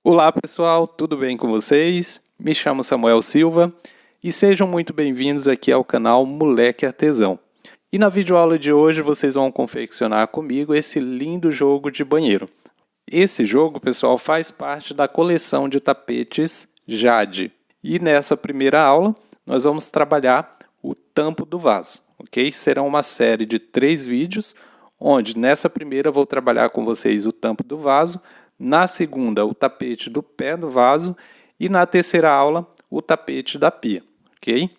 Olá pessoal, tudo bem com vocês? Me chamo Samuel Silva e sejam muito bem-vindos aqui ao canal Moleque Artesão. E na videoaula de hoje vocês vão confeccionar comigo esse lindo jogo de banheiro. Esse jogo, pessoal, faz parte da coleção de tapetes Jade. E nessa primeira aula nós vamos trabalhar o tampo do vaso, ok? Será uma série de 3 vídeos, onde nessa primeira vou trabalhar com vocês o tampo do vaso, na segunda, o tapete do pé do vaso e na terceira aula, o tapete da pia, ok?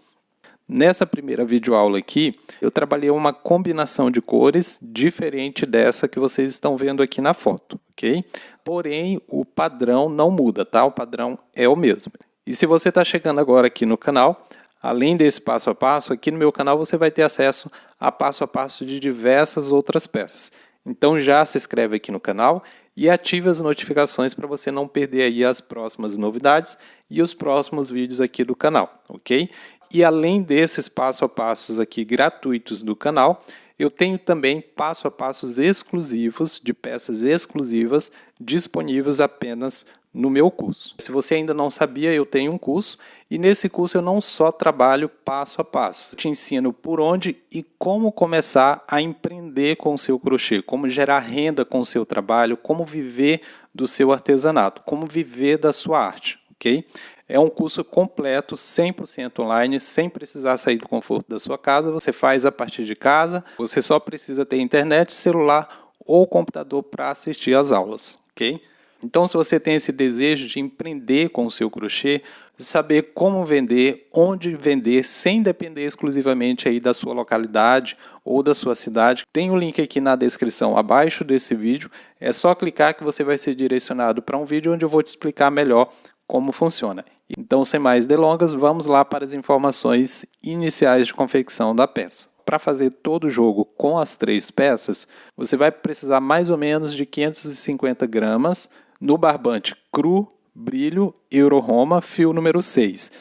Nessa primeira videoaula aqui, eu trabalhei uma combinação de cores diferente dessa que vocês estão vendo aqui na foto, ok? Porém, o padrão não muda, tá? O padrão é o mesmo. E se você está chegando agora aqui no canal, além desse passo a passo, aqui no meu canal você vai ter acesso a passo de diversas outras peças. Então já se inscreve aqui no canal e ative as notificações para você não perder aí as próximas novidades e os próximos vídeos aqui do canal, ok? E além desses passo a passos aqui gratuitos do canal, eu tenho também passo a passos exclusivos de peças exclusivas disponíveis apenas no meu curso. Se você ainda não sabia, eu tenho um curso e nesse curso eu não só trabalho passo a passo, eu te ensino por onde e como começar a empreender com o seu crochê, como gerar renda com o seu trabalho, como viver do seu artesanato, como viver da sua arte, ok? É um curso completo, 100% online, sem precisar sair do conforto da sua casa. Você faz a partir de casa, você só precisa ter internet, celular ou computador para assistir às aulas, ok? Então, se você tem esse desejo de empreender com o seu crochê, saber como vender, onde vender, sem depender exclusivamente aí da sua localidade ou da sua cidade, tem um link aqui na descrição abaixo desse vídeo. É só clicar que você vai ser direcionado para um vídeo onde eu vou te explicar melhor como funciona. Então, sem mais delongas, vamos lá para as informações iniciais de confecção da peça. Para fazer todo o jogo com as 3 peças, você vai precisar mais ou menos de 550 gramas no barbante cru, brilho, Euro-Roma, fio número 6.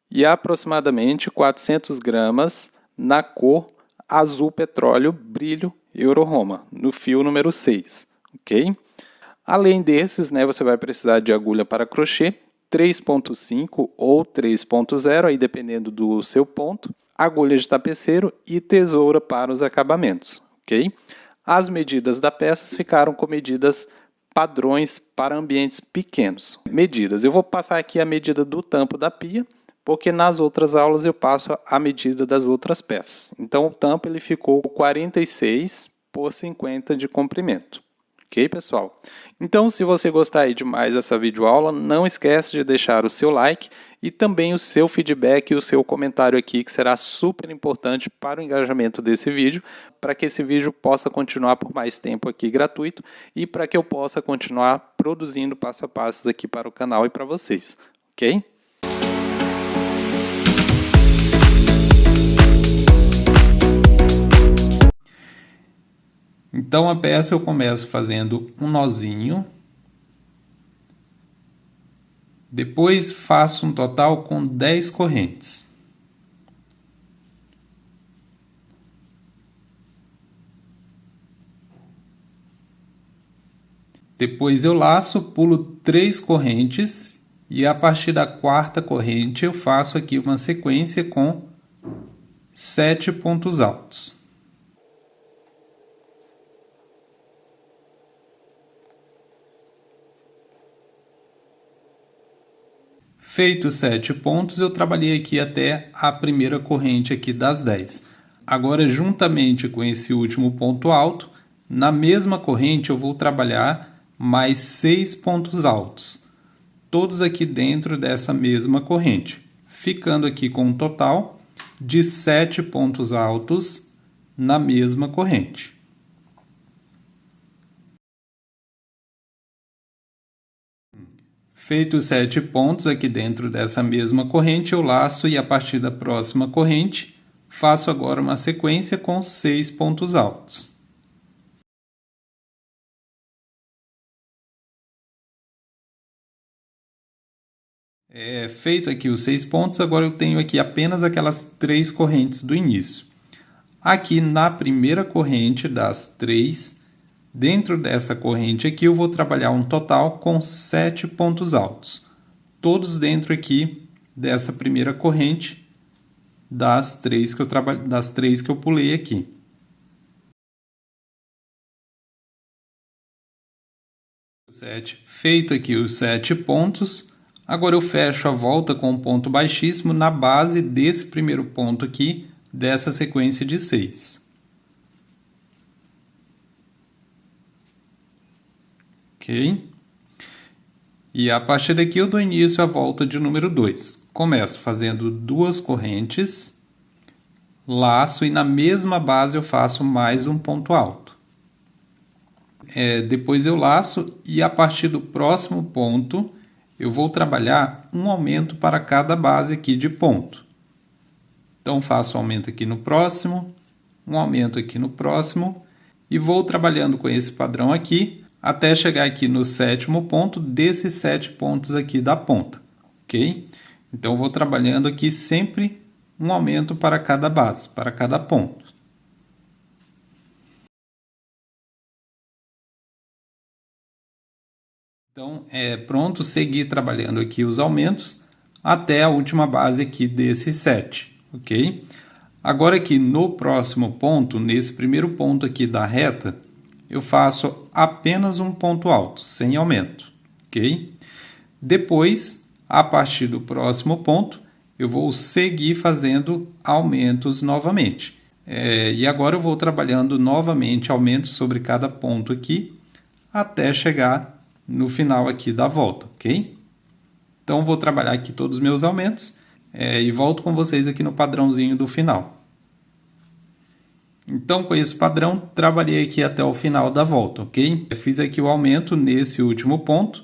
E aproximadamente 400 gramas na cor azul petróleo, brilho, Euro-Roma, no fio número 6. Ok? Além desses, você vai precisar de agulha para crochê, 3.5 ou 3.0, aí dependendo do seu ponto, agulha de tapeceiro e tesoura para os acabamentos, ok? As medidas das peças ficaram com medidas padrões para ambientes pequenos. Medidas, eu vou passar aqui a medida do tampo da pia, porque nas outras aulas eu passo a medida das outras peças. Então o tampo ele ficou 46 por 50 de comprimento. Ok, pessoal? Então, se você gostar de mais dessa videoaula, não esquece de deixar o seu like e também o seu feedback e o seu comentário aqui, que será super importante para o engajamento desse vídeo, para que esse vídeo possa continuar por mais tempo aqui gratuito e para que eu possa continuar produzindo passo a passos aqui para o canal e para vocês, ok? Então, a peça eu começo fazendo um nozinho. Depois, faço um total com 10 correntes. Depois, eu laço, pulo 3 correntes. E a partir da 4ª corrente, eu faço aqui uma sequência com 7 pontos altos. Feitos 7 pontos, eu trabalhei aqui até a primeira corrente aqui das 10. Agora, juntamente com esse último ponto alto, na mesma corrente eu vou trabalhar mais 6 pontos altos. Todos aqui dentro dessa mesma corrente. Ficando aqui com um total de 7 pontos altos na mesma corrente. Feitos 7 pontos aqui dentro dessa mesma corrente, eu laço e a partir da próxima corrente, faço agora uma sequência com 6 pontos altos. Feito aqui os 6 pontos, agora eu tenho aqui apenas aquelas 3 correntes do início. Aqui na primeira corrente das 3, Dentro dessa corrente aqui, eu vou trabalhar um total com 7 pontos altos. Todos dentro aqui dessa primeira corrente das três que eu pulei aqui. Feito aqui os 7 pontos, agora eu fecho a volta com um ponto baixíssimo na base desse primeiro ponto aqui, dessa sequência de 6. Ok? E a partir daqui eu dou início à volta de número 2. Começo fazendo 2 correntes, laço e na mesma base eu faço mais um ponto alto. Depois eu laço e a partir do próximo ponto eu vou trabalhar um aumento para cada base aqui de ponto. Então faço um aumento aqui no próximo, um aumento aqui no próximo e vou trabalhando com esse padrão aqui até chegar aqui no 7º ponto desses 7 pontos aqui da ponta, ok? Então, vou trabalhando aqui sempre um aumento para cada base, para cada ponto. Então, pronto, seguir trabalhando aqui os aumentos até a última base aqui desses 7, ok? Agora aqui no próximo ponto, nesse primeiro ponto aqui da reta, eu faço apenas um ponto alto, sem aumento, ok? Depois, a partir do próximo ponto, eu vou seguir fazendo aumentos novamente. E agora eu vou trabalhando novamente aumentos sobre cada ponto aqui, até chegar no final aqui da volta, ok? Então, vou trabalhar aqui todos os meus aumentos e volto com vocês aqui no padrãozinho do final. Então, com esse padrão, trabalhei aqui até o final da volta, ok? Eu fiz aqui o aumento nesse último ponto.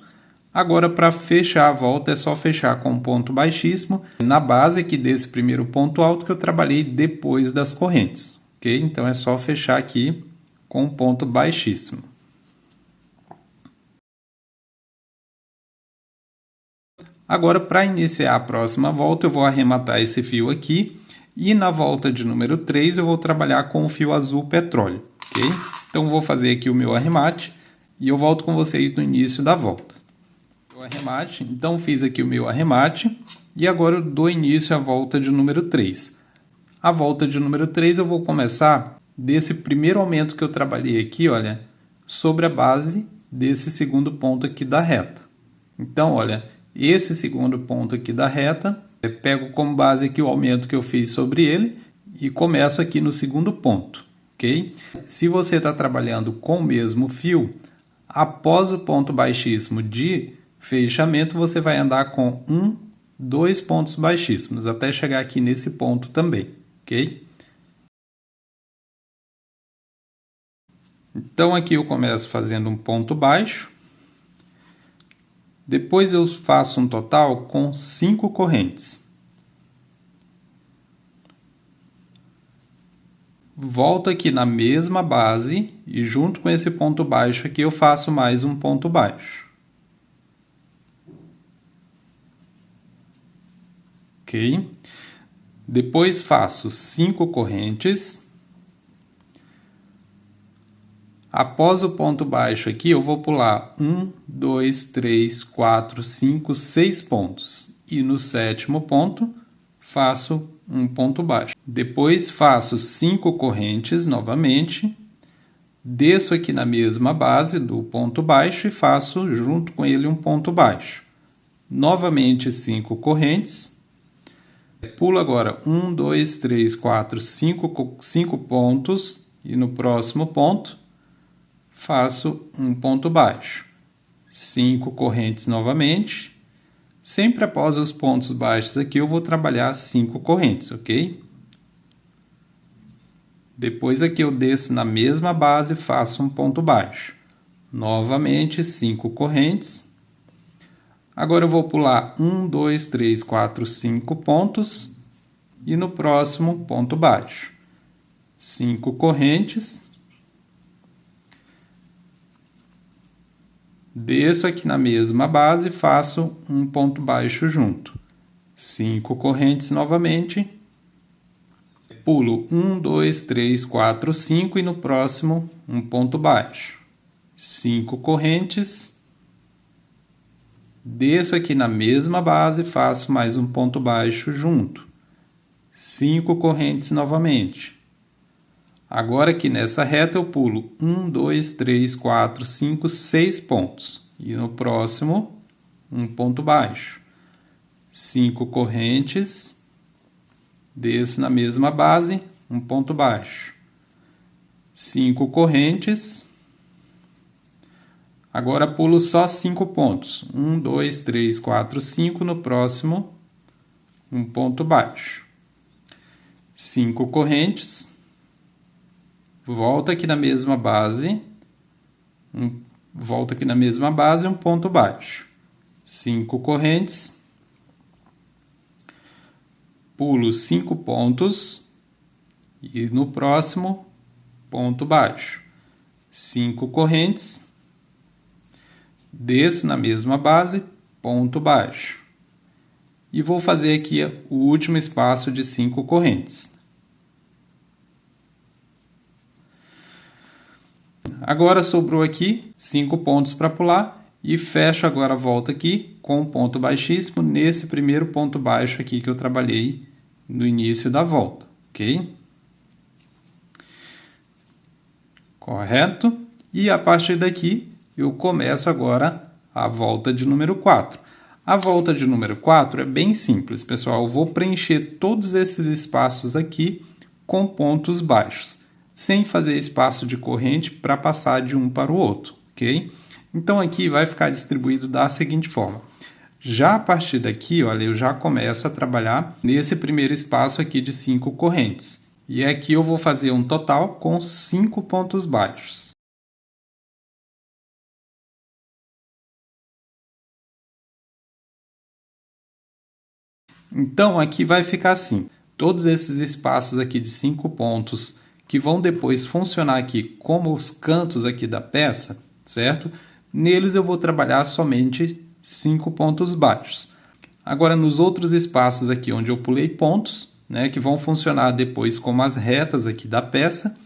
Agora, para fechar a volta, é só fechar com um ponto baixíssimo na base aqui desse primeiro ponto alto que eu trabalhei depois das correntes, ok? Então, é só fechar aqui com um ponto baixíssimo. Agora, para iniciar a próxima volta, eu vou arrematar esse fio aqui. E na volta de número 3 eu vou trabalhar com o fio azul petróleo, ok? Então vou fazer aqui o meu arremate e eu volto com vocês no início da volta. Então fiz aqui o meu arremate e agora eu dou início à volta de número 3. A volta de número 3 eu vou começar desse primeiro aumento que eu trabalhei aqui, olha, sobre a base desse segundo ponto aqui da reta. Então, olha, esse segundo ponto aqui da reta, eu pego como base aqui o aumento que eu fiz sobre ele e começo aqui no segundo ponto, ok? Se você está trabalhando com o mesmo fio, após o ponto baixíssimo de fechamento, você vai andar com 2 pontos baixíssimos, até chegar aqui nesse ponto também, ok? Então, aqui eu começo fazendo um ponto baixo. Depois eu faço um total com 5 correntes. Volto aqui na mesma base e junto com esse ponto baixo aqui eu faço mais um ponto baixo. Ok? Depois faço 5 correntes. Após o ponto baixo aqui, eu vou pular 1, 2, 3, 4, 5, 6 pontos. E no 7º ponto, faço um ponto baixo. Depois, faço 5 correntes novamente. Desço aqui na mesma base do ponto baixo e faço junto com ele um ponto baixo. Novamente 5 correntes. Pulo agora 1, 2, 3, 4, 5 pontos. E no próximo ponto, faço um ponto baixo, 5 correntes novamente, sempre após os pontos baixos aqui eu vou trabalhar 5 correntes, ok? Depois aqui eu desço na mesma base, faço um ponto baixo, novamente 5 correntes, agora eu vou pular 1, 2, 3, 4, 5 pontos e no próximo ponto baixo, 5 correntes. Desço aqui na mesma base e faço um ponto baixo junto. 5 correntes novamente. Pulo 1, 2, 3, 4, 5 e no próximo um ponto baixo. 5 correntes, desço aqui na mesma base, faço mais um ponto baixo junto, 5 correntes novamente. Agora aqui nessa reta eu pulo 1, 2, 3, 4, 5, 6 pontos. E no próximo, um ponto baixo. 5 correntes, desço na mesma base, um ponto baixo. 5 correntes, agora pulo só 5 pontos. 1, 2, 3, 4, 5, no próximo, um ponto baixo. 5 correntes, volta aqui na mesma base, um ponto baixo. 5 correntes, pulo 5 pontos e no próximo, ponto baixo. 5 correntes, desço na mesma base, ponto baixo. E vou fazer aqui o último espaço de 5 correntes. Agora sobrou aqui 5 pontos para pular e fecho agora a volta aqui com um ponto baixíssimo nesse primeiro ponto baixo aqui que eu trabalhei no início da volta, ok? Correto? E a partir daqui eu começo agora a volta de número 4. A volta de número 4 é bem simples, pessoal. Eu vou preencher todos esses espaços aqui com pontos baixos, sem fazer espaço de corrente para passar de um para o outro, ok? Então aqui vai ficar distribuído da seguinte forma. Já a partir daqui, olha, eu já começo a trabalhar nesse primeiro espaço aqui de 5 correntes. E aqui eu vou fazer um total com 5 pontos baixos. Então aqui vai ficar assim. Todos esses espaços aqui de 5 pontos que vão depois funcionar aqui como os cantos aqui da peça, certo? Neles eu vou trabalhar somente 5 pontos baixos. Agora, nos outros espaços aqui onde eu pulei pontos, né, que vão funcionar depois como as retas aqui da peça,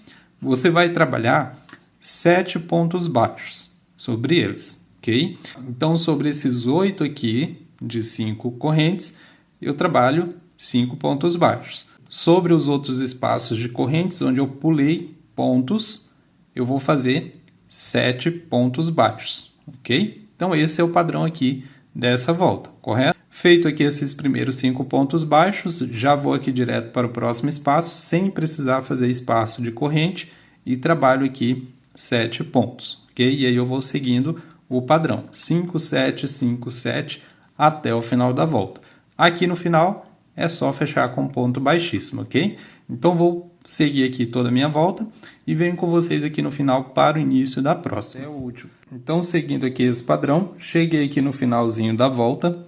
você vai trabalhar 7 pontos baixos sobre eles, ok? Então, sobre esses 8 aqui de 5 correntes, eu trabalho 5 pontos baixos. Sobre os outros espaços de correntes, onde eu pulei pontos, eu vou fazer 7 pontos baixos, ok? Então, esse é o padrão aqui dessa volta, correto? Feito aqui esses primeiros 5 pontos baixos, já vou aqui direto para o próximo espaço, sem precisar fazer espaço de corrente, e trabalho aqui 7 pontos, ok? E aí eu vou seguindo o padrão, 5, 7, 5, 7, até o final da volta. Aqui no final, é só fechar com ponto baixíssimo, ok? Então, vou seguir aqui toda a minha volta e venho com vocês aqui no final para o início da próxima. É o último. Então, seguindo aqui esse padrão, cheguei aqui no finalzinho da volta,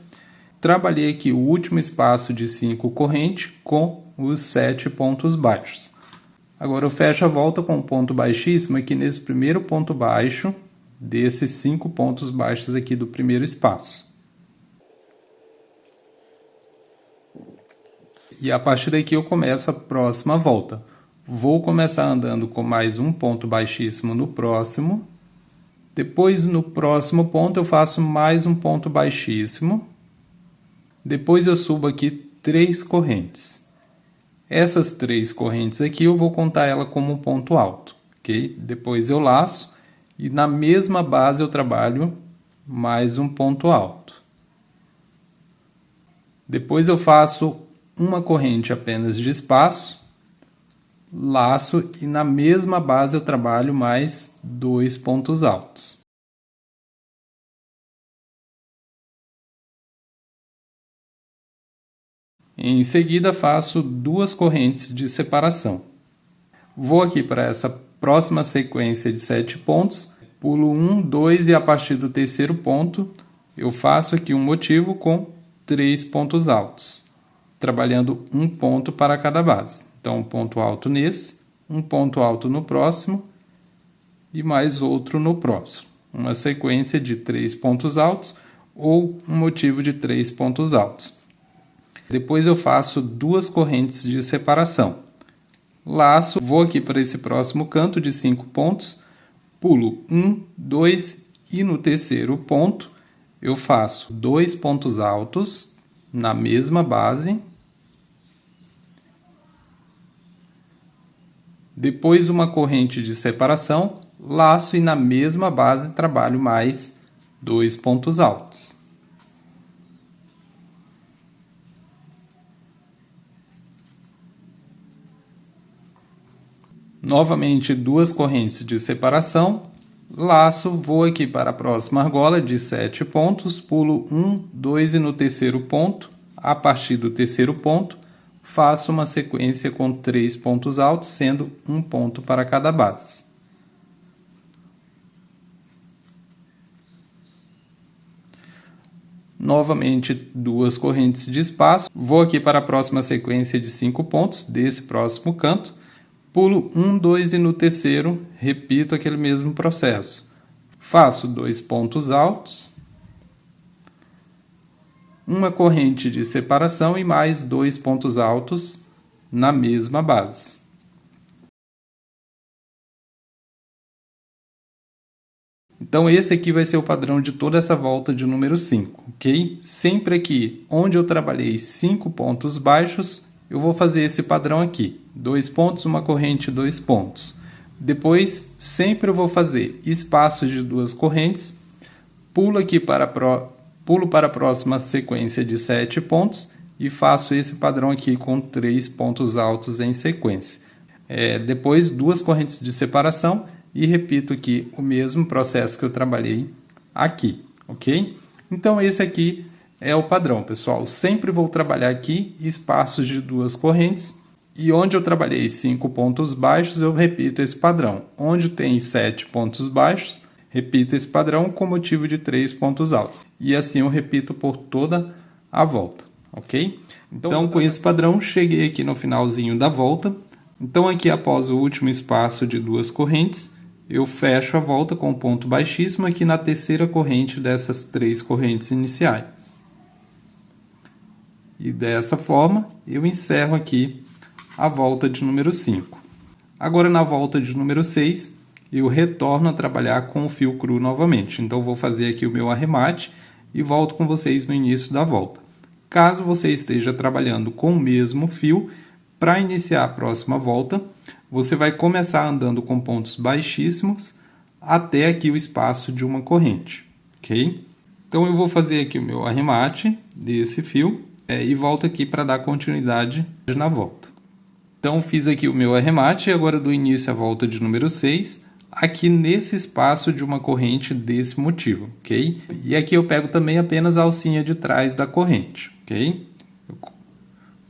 trabalhei aqui o último espaço de 5 correntes com os 7 pontos baixos. Agora, eu fecho a volta com um ponto baixíssimo aqui nesse primeiro ponto baixo desses 5 pontos baixos aqui do primeiro espaço. E a partir daqui eu começo a próxima volta. Vou começar andando com mais um ponto baixíssimo no próximo. Depois, no próximo ponto, eu faço mais um ponto baixíssimo. Depois eu subo aqui 3 correntes. Essas 3 correntes aqui eu vou contar ela como um ponto alto, ok? Depois eu laço e na mesma base eu trabalho mais um ponto alto. Depois eu faço uma corrente apenas de espaço, laço e na mesma base eu trabalho mais 2 pontos altos. Em seguida faço 2 correntes de separação. Vou aqui para essa próxima sequência de 7 pontos, pulo 1, 2 e a partir do terceiro ponto eu faço aqui um motivo com 3 pontos altos, trabalhando um ponto para cada base. Então, um ponto alto nesse, um ponto alto no próximo e mais outro no próximo. Uma sequência de 3 pontos altos ou um motivo de 3 pontos altos. Depois eu faço 2 correntes de separação. Laço, vou aqui para esse próximo canto de 5 pontos, pulo 1, 2 e no terceiro ponto eu faço 2 pontos altos na mesma base. Depois uma corrente de separação, laço e na mesma base trabalho mais 2 pontos altos. Novamente 2 correntes de separação, laço, vou aqui para a próxima argola de 7 pontos, pulo 1, 2 e no terceiro ponto, a partir do terceiro ponto, faço uma sequência com 3 pontos altos, sendo um ponto para cada base. Novamente 2 correntes de espaço, vou aqui para a próxima sequência de 5 pontos desse próximo canto, pulo 1, 2 e no terceiro repito aquele mesmo processo. Faço 2 pontos altos, uma corrente de separação e mais 2 pontos altos na mesma base. Então esse aqui vai ser o padrão de toda essa volta de número 5, ok? Sempre aqui onde eu trabalhei 5 pontos baixos, eu vou fazer esse padrão aqui. 2 pontos, uma corrente, 2 pontos. Depois, sempre eu vou fazer espaços de 2 correntes, pulo para a próxima sequência de 7 pontos e faço esse padrão aqui com 3 pontos altos em sequência. Depois, 2 correntes de separação e repito aqui o mesmo processo que eu trabalhei aqui, ok? Então, esse aqui é o padrão, pessoal. Sempre vou trabalhar aqui espaços de 2 correntes e onde eu trabalhei 5 pontos baixos, eu repito esse padrão. Onde tem 7 pontos baixos, repito esse padrão com motivo de 3 pontos altos. E assim eu repito por toda a volta, ok? Então, com esse padrão, cheguei aqui no finalzinho da volta. Então, aqui após o último espaço de 2 correntes, eu fecho a volta com ponto baixíssimo aqui na terceira corrente dessas 3 correntes iniciais. E dessa forma, eu encerro aqui a volta de número 5. Agora, na volta de número 6, eu retorno a trabalhar com o fio cru novamente. Então, vou fazer aqui o meu arremate e volto com vocês no início da volta. Caso você esteja trabalhando com o mesmo fio, para iniciar a próxima volta, você vai começar andando com pontos baixíssimos até aqui o espaço de uma corrente, ok? Então, eu vou fazer aqui o meu arremate desse fio e volto aqui para dar continuidade na volta. Então, fiz aqui o meu arremate e agora do início à volta de número 6, aqui nesse espaço de uma corrente desse motivo, ok? E aqui eu pego também apenas a alcinha de trás da corrente, ok?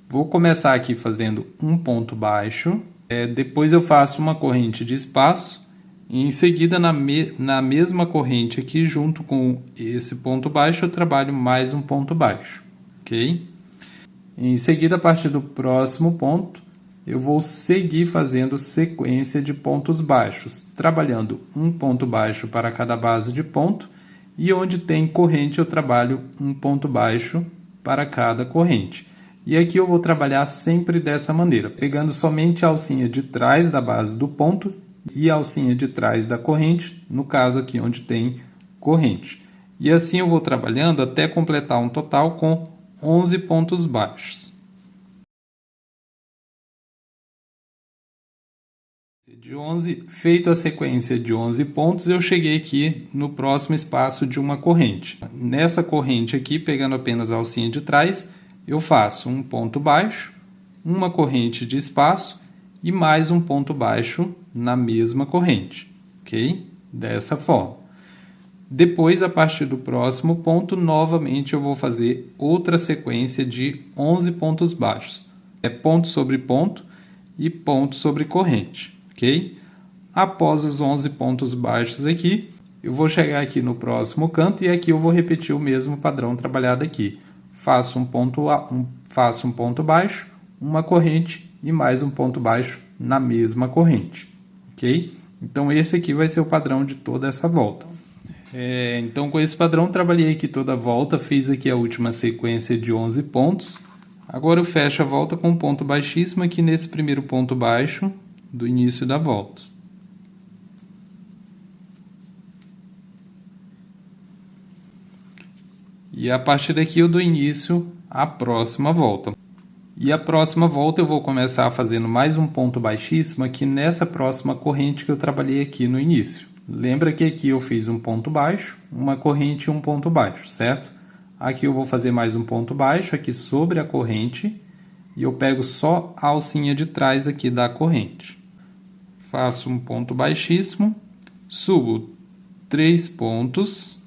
Vou começar aqui fazendo um ponto baixo, depois eu faço uma corrente de espaço, e em seguida na mesma corrente aqui, junto com esse ponto baixo, eu trabalho mais um ponto baixo, ok? Em seguida, a partir do próximo ponto, eu vou seguir fazendo sequência de pontos baixos, trabalhando um ponto baixo para cada base de ponto, e onde tem corrente eu trabalho um ponto baixo para cada corrente. E aqui eu vou trabalhar sempre dessa maneira, pegando somente a alcinha de trás da base do ponto e a alcinha de trás da corrente, no caso aqui onde tem corrente. E assim eu vou trabalhando até completar um total com 11 pontos baixos. Feito a sequência de 11 pontos, eu cheguei aqui no próximo espaço de uma corrente. Nessa corrente aqui, pegando apenas a alcinha de trás, eu faço um ponto baixo, uma corrente de espaço e mais um ponto baixo na mesma corrente, ok? Dessa forma. Depois, a partir do próximo ponto, novamente eu vou fazer outra sequência de 11 pontos baixos. Ponto sobre ponto e ponto sobre corrente, ok? Após os 11 pontos baixos aqui, eu vou chegar aqui no próximo canto e aqui eu vou repetir o mesmo padrão trabalhado aqui. Faço um ponto baixo, uma corrente e mais um ponto baixo na mesma corrente, ok? Então, esse aqui vai ser o padrão de toda essa volta. Então, com esse padrão, trabalhei aqui toda a volta, fiz aqui a última sequência de 11 pontos. Agora, eu fecho a volta com um ponto baixíssimo aqui nesse primeiro ponto baixo do início da volta. E a partir daqui eu dou início à próxima volta. E a próxima volta eu vou começar fazendo mais um ponto baixíssimo aqui nessa próxima corrente que eu trabalhei aqui no início. Lembra que aqui eu fiz um ponto baixo, uma corrente e um ponto baixo, certo? Aqui eu vou fazer mais um ponto baixo aqui sobre a corrente e eu pego só a alcinha de trás aqui da corrente. Faço um ponto baixíssimo, subo 3 pontos,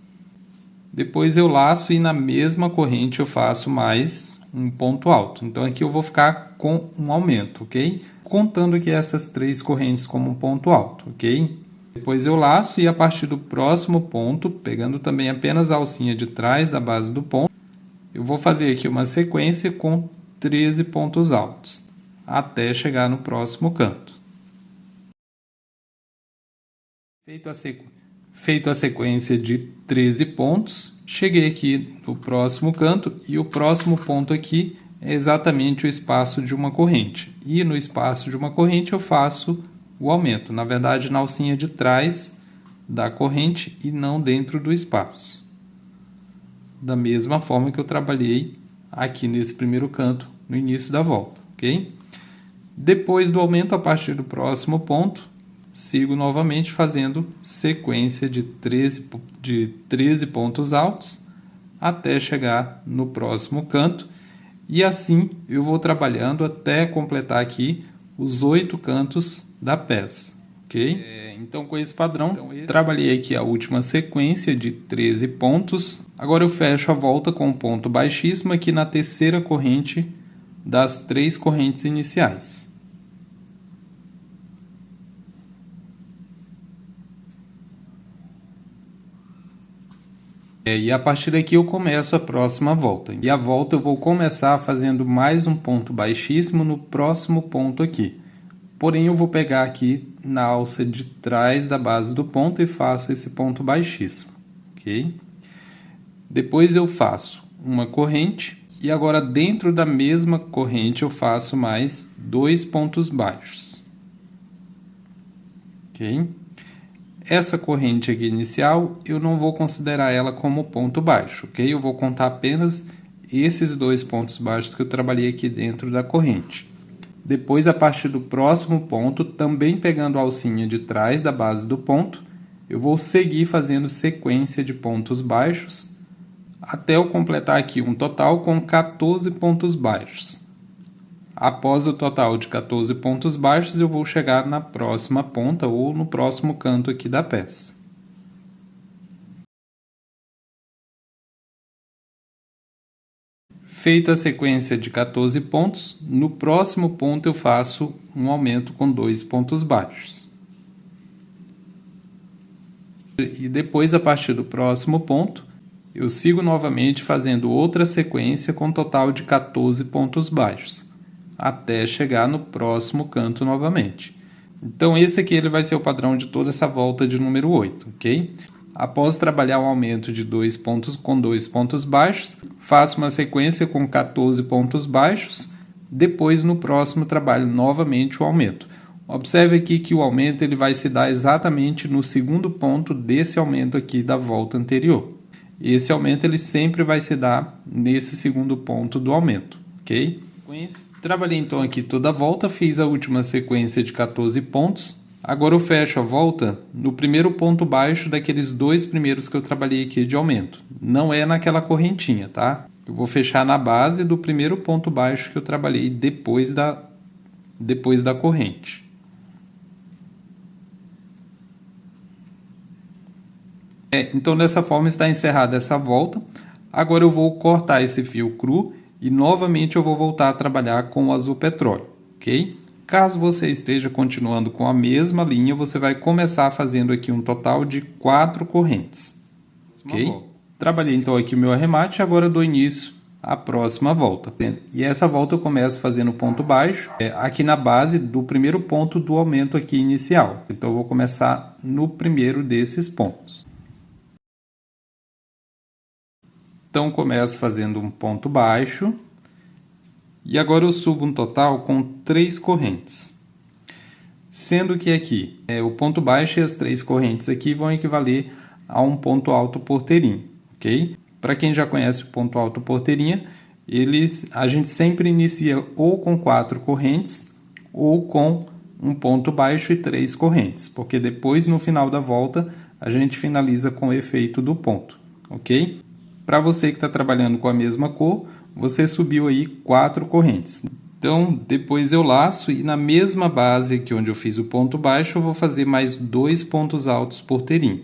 depois eu laço e na mesma corrente eu faço mais um ponto alto. Então aqui eu vou ficar com um aumento, ok? Contando aqui essas 3 correntes como um ponto alto, ok? Depois eu laço e a partir do próximo ponto, pegando também apenas a alcinha de trás da base do ponto, eu vou fazer aqui uma sequência com 13 pontos altos, até chegar no próximo canto. Feito a sequência de 13 pontos, cheguei aqui no próximo canto e o próximo ponto aqui é exatamente o espaço de uma corrente. E no espaço de uma corrente eu faço o aumento, na verdade na alcinha de trás da corrente e não dentro do espaço. Da mesma forma que eu trabalhei aqui nesse primeiro canto no início da volta, ok? Depois do aumento, a partir do próximo ponto, sigo novamente fazendo sequência de 13 pontos altos até chegar no próximo canto. E assim eu vou trabalhando até completar aqui os 8 cantos da peça, ok? Então com esse padrão, trabalhei aqui a última sequência de 13 pontos. Agora eu fecho a volta com um ponto baixíssimo aqui na terceira corrente das 3 correntes iniciais. E a partir daqui eu começo a próxima volta. E a volta eu vou começar fazendo mais um ponto baixíssimo no próximo ponto aqui. Porém eu vou pegar aqui na alça de trás da base do ponto e faço esse ponto baixíssimo, ok? Depois eu faço uma corrente e agora dentro da mesma corrente eu faço mais 2 pontos baixos, ok? Essa corrente aqui inicial, eu não vou considerar ela como ponto baixo, ok? Eu vou contar apenas esses 2 pontos baixos que eu trabalhei aqui dentro da corrente. Depois, a partir do próximo ponto, também pegando a alcinha de trás da base do ponto, eu vou seguir fazendo sequência de pontos baixos, até eu completar aqui um total com 14 pontos baixos. Após o total de 14 pontos baixos, eu vou chegar na próxima ponta ou no próximo canto aqui da peça. Feita a sequência de 14 pontos, no próximo ponto eu faço um aumento com 2 pontos baixos. E depois, a partir do próximo ponto, eu sigo novamente fazendo outra sequência com um total de 14 pontos baixos, até chegar no próximo canto novamente. Então esse aqui ele vai ser o padrão de toda essa volta de número 8, ok? Após trabalhar o aumento de 2 pontos com 2 pontos baixos, faço uma sequência com 14 pontos baixos, depois no próximo trabalho novamente o aumento. Observe aqui que o aumento ele vai se dar exatamente no segundo ponto desse aumento aqui da volta anterior. Esse aumento ele sempre vai se dar nesse segundo ponto do aumento, ok? Trabalhei então aqui toda a volta, fiz a última sequência de 14 pontos. Agora eu fecho a volta no primeiro ponto baixo daqueles 2 primeiros que eu trabalhei aqui de aumento. Não é naquela correntinha, tá? Eu vou fechar na base do primeiro ponto baixo que eu trabalhei depois da corrente. Então dessa forma está encerrada essa volta. Agora eu vou cortar esse fio cru e novamente eu vou voltar a trabalhar com o azul petróleo, ok? Caso você esteja continuando com a mesma linha, você vai começar fazendo aqui um total de 4 correntes, ok? Trabalhei então aqui o meu arremate, agora dou início à próxima volta. E essa volta eu começo fazendo ponto baixo, aqui na base do primeiro ponto do aumento aqui inicial. Então eu vou começar no primeiro desses pontos. Então começo fazendo um ponto baixo e agora eu subo um total com 3 correntes. Sendo que aqui o ponto baixo e as 3 correntes aqui vão equivaler a um ponto alto por terem, ok? Para quem já conhece o ponto alto porteirinha, a gente sempre inicia ou com 4 correntes ou com um ponto baixo e 3 correntes, porque depois no final da volta a gente finaliza com o efeito do ponto, ok? Para você que está trabalhando com a mesma cor, você subiu aí 4 correntes. Então, depois eu laço e na mesma base aqui onde eu fiz o ponto baixo, eu vou fazer mais 2 pontos altos porteirinha.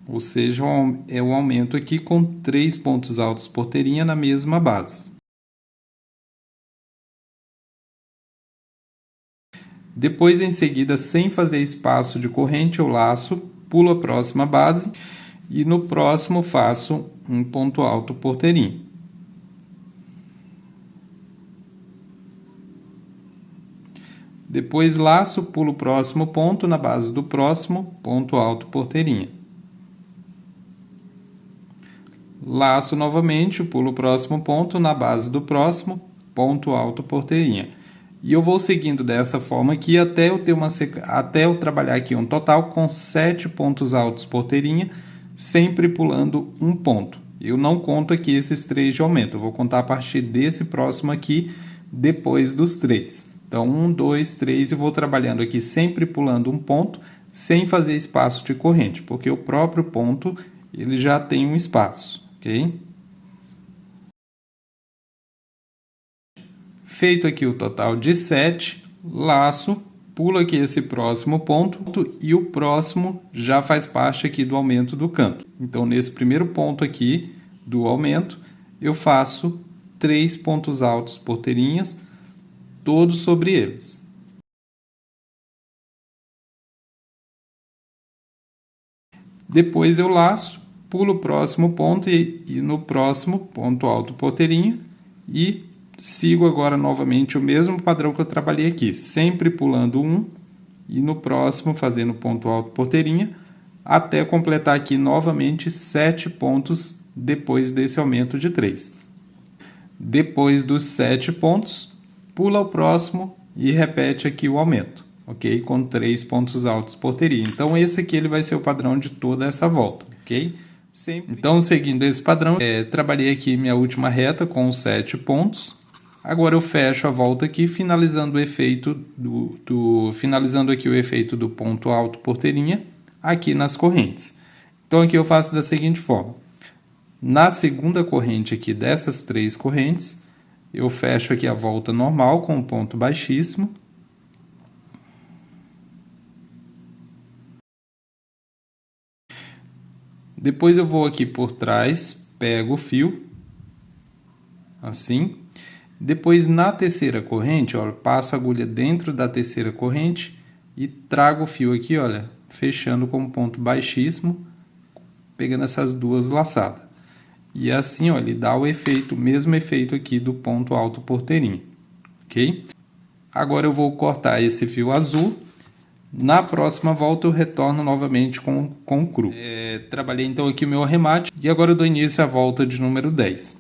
Ou seja, é o aumento aqui com 3 pontos altos porteirinha na mesma base. Depois, em seguida, sem fazer espaço de corrente, eu laço, pulo a próxima base e no próximo faço um ponto alto porteirinha. Depois laço, pulo o próximo ponto na base do próximo, ponto alto porteirinha. Laço novamente, pulo o próximo ponto na base do próximo, ponto alto porteirinha. E eu vou seguindo dessa forma aqui até eu trabalhar aqui um total com 7 pontos altos porteirinha, sempre pulando um ponto. Eu não conto aqui esses 3 de aumento, eu vou contar a partir desse próximo aqui, depois dos 3. Então, 1, 2, 3, e vou trabalhando aqui sempre pulando um ponto, sem fazer espaço de corrente, porque o próprio ponto ele já tem um espaço, ok? Feito aqui o total de 7, laço, pulo aqui esse próximo ponto e o próximo já faz parte aqui do aumento do canto. Então, nesse primeiro ponto aqui do aumento, eu faço 3 pontos altos porteirinhas, todos sobre eles. Depois eu laço, pulo o próximo ponto e no próximo ponto alto porteirinha e sigo agora novamente o mesmo padrão que eu trabalhei aqui, sempre pulando um e no próximo fazendo ponto alto porteirinha até completar aqui novamente 7 pontos depois desse aumento de 3. Depois dos 7 pontos, pula o próximo e repete aqui o aumento, ok? Com 3 pontos altos porteirinha. Então, esse aqui ele vai ser o padrão de toda essa volta, ok? Então, seguindo esse padrão, trabalhei aqui minha última reta com os 7 pontos. Agora eu fecho a volta aqui, finalizando o efeito finalizando aqui o efeito do ponto alto porteirinha aqui nas correntes. Então, aqui eu faço da seguinte forma. Na segunda corrente aqui dessas 3 correntes, eu fecho aqui a volta normal com um ponto baixíssimo. Depois eu vou aqui por trás, pego o fio, assim. Depois na terceira corrente, olha, passo a agulha dentro da terceira corrente e trago o fio aqui, olha, fechando com um ponto baixíssimo, pegando essas duas laçadas. E assim, ó, ele dá o efeito, o mesmo efeito aqui do ponto alto porteirinha, ok? Agora eu vou cortar esse fio azul. Na próxima volta eu retorno novamente com o cru. Trabalhei então aqui o meu arremate e agora eu dou início à volta de número 10.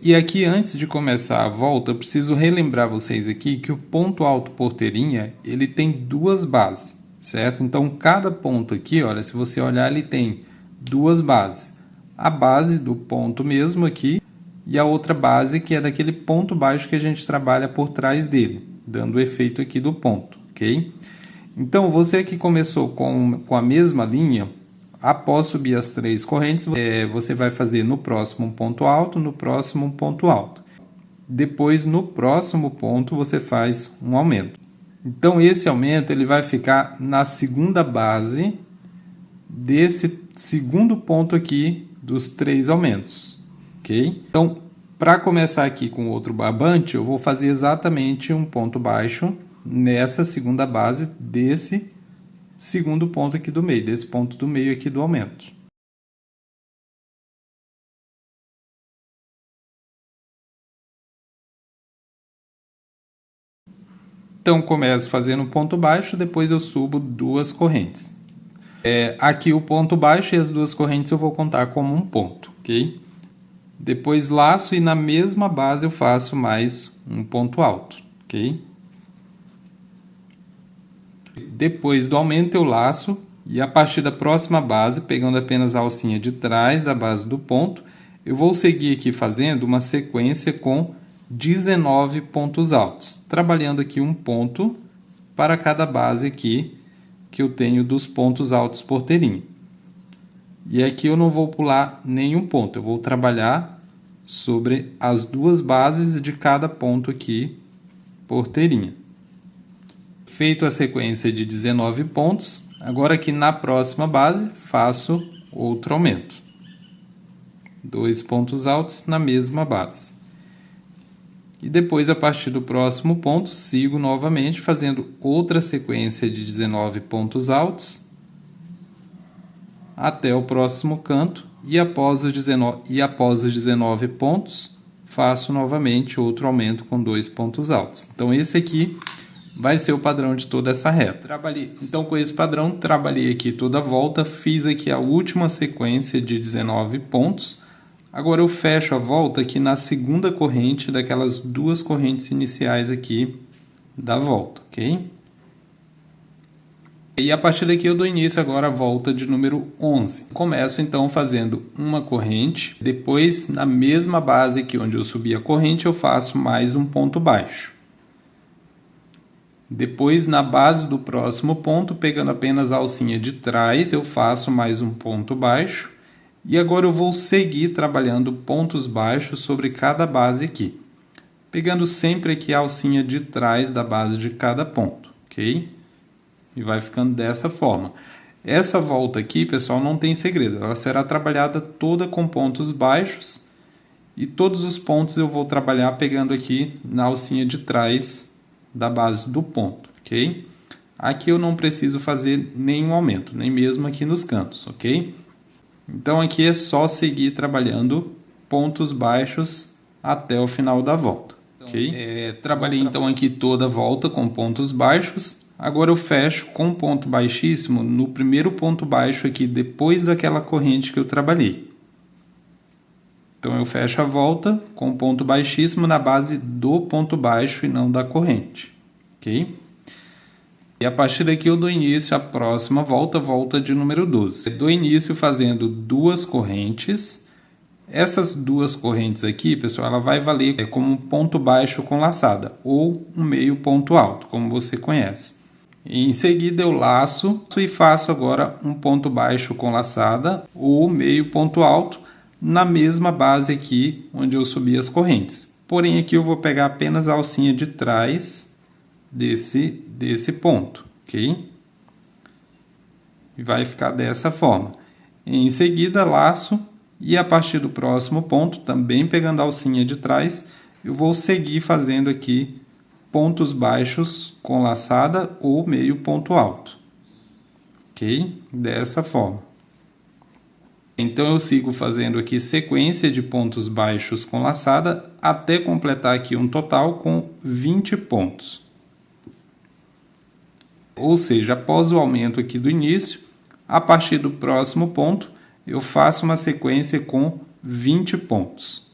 E aqui, antes de começar a volta, eu preciso relembrar vocês aqui que o ponto alto porteirinha, ele tem 2 bases, certo? Então, cada ponto aqui, olha, se você olhar, ele tem 2 bases. A base do ponto mesmo aqui e a outra base que é daquele ponto baixo que a gente trabalha por trás dele, dando o efeito aqui do ponto, ok? Então, você que começou com a mesma linha, após subir as 3 correntes, você vai fazer no próximo um ponto alto, no próximo um ponto alto. Depois, no próximo ponto, você faz um aumento. Então, esse aumento ele vai ficar na segunda base desse segundo ponto aqui dos 3 aumentos, ok? Então, para começar aqui com outro barbante, eu vou fazer exatamente um ponto baixo nessa segunda base desse segundo ponto aqui do meio, desse ponto do meio aqui do aumento. Então, começo fazendo um ponto baixo, depois eu subo 2 correntes. Aqui o ponto baixo e as 2 correntes eu vou contar como um ponto, ok? Depois laço e na mesma base eu faço mais um ponto alto, ok? Depois do aumento eu laço, E a partir da próxima base, pegando apenas a alcinha de trás da base do ponto, eu vou seguir aqui fazendo uma sequência com 19 pontos altos, trabalhando aqui um ponto para cada base aqui que eu tenho dos pontos altos porteirinha. E aqui eu não vou pular nenhum ponto, eu vou trabalhar sobre as duas bases de cada ponto aqui porteirinha. Feito a sequência de 19 pontos, agora aqui na próxima base faço outro aumento. 2 pontos altos na mesma base. E depois, a partir do próximo ponto, sigo novamente fazendo outra sequência de 19 pontos altos até o próximo canto, e após os 19 pontos, faço novamente outro aumento com 2 pontos altos. Então, esse aqui vai ser o padrão de toda essa reta. Então, com esse padrão, trabalhei aqui toda a volta, fiz aqui a última sequência de 19 pontos. Agora eu fecho a volta aqui na segunda corrente daquelas duas correntes iniciais aqui da volta, ok? E a partir daqui eu dou início agora à volta de número 11. Começo então fazendo uma corrente, depois na mesma base aqui onde eu subi a corrente eu faço mais um ponto baixo. Depois na base do próximo ponto, pegando apenas a alcinha de trás, eu faço mais um ponto baixo. E agora eu vou seguir trabalhando pontos baixos sobre cada base aqui, pegando sempre aqui a alcinha de trás da base de cada ponto, ok? E vai ficando dessa forma. Essa volta aqui, pessoal, não tem segredo. Ela será trabalhada toda com pontos baixos. E todos os pontos eu vou trabalhar pegando aqui na alcinha de trás da base do ponto, ok? Aqui eu não preciso fazer nenhum aumento, nem mesmo aqui nos cantos, ok? Então aqui é só seguir trabalhando pontos baixos até o final da volta, ok? Trabalhei então aqui toda a volta com pontos baixos. Agora eu fecho com um ponto baixíssimo no primeiro ponto baixo aqui, depois daquela corrente que eu trabalhei. Então eu fecho a volta com um ponto baixíssimo na base do ponto baixo e não da corrente, ok? E a partir daqui eu dou início à próxima volta, volta de número 12. Eu dou início fazendo duas correntes. Essas duas correntes aqui, pessoal, ela vai valer como um ponto baixo com laçada, ou um meio ponto alto, como você conhece. Em seguida eu laço e faço agora um ponto baixo com laçada ou meio ponto alto na mesma base aqui onde eu subi as correntes. Porém aqui eu vou pegar apenas a alcinha de trás desse ponto, ok? E vai ficar dessa forma. Em seguida laço e a partir do próximo ponto, também pegando a alcinha de trás, eu vou seguir fazendo aqui pontos baixos com laçada ou meio ponto alto, ok? Dessa forma. Então eu sigo fazendo aqui sequência de pontos baixos com laçada até completar aqui um total com 20 pontos. Ou seja, após o aumento aqui do início, a partir do próximo ponto, eu faço uma sequência com 20 pontos.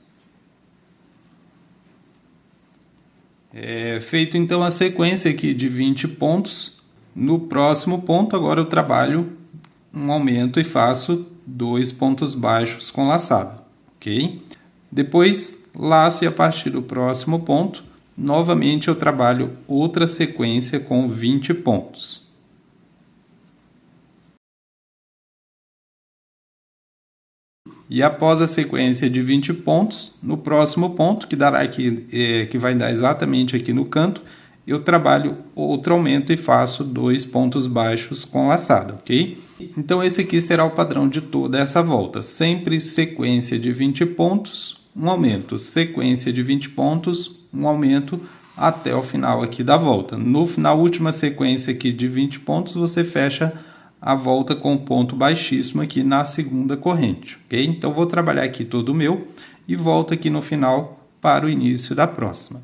Feito então a sequência aqui de 20 pontos, no próximo ponto agora eu trabalho um aumento e faço 2 pontos baixos com laçada, ok? Depois laço e a partir do próximo ponto, novamente eu trabalho outra sequência com 20 pontos. E após a sequência de 20 pontos, no próximo ponto, que vai dar exatamente aqui no canto, eu trabalho outro aumento e faço 2 pontos baixos com laçada, ok? Então esse aqui será o padrão de toda essa volta. Sempre sequência de 20 pontos, um aumento. Sequência de 20 pontos, um aumento até o final aqui da volta. Na última sequência aqui de 20 pontos, você fecha a volta com um ponto baixíssimo aqui na segunda corrente, ok? Então, vou trabalhar aqui todo o meu e volto aqui no final para o início da próxima.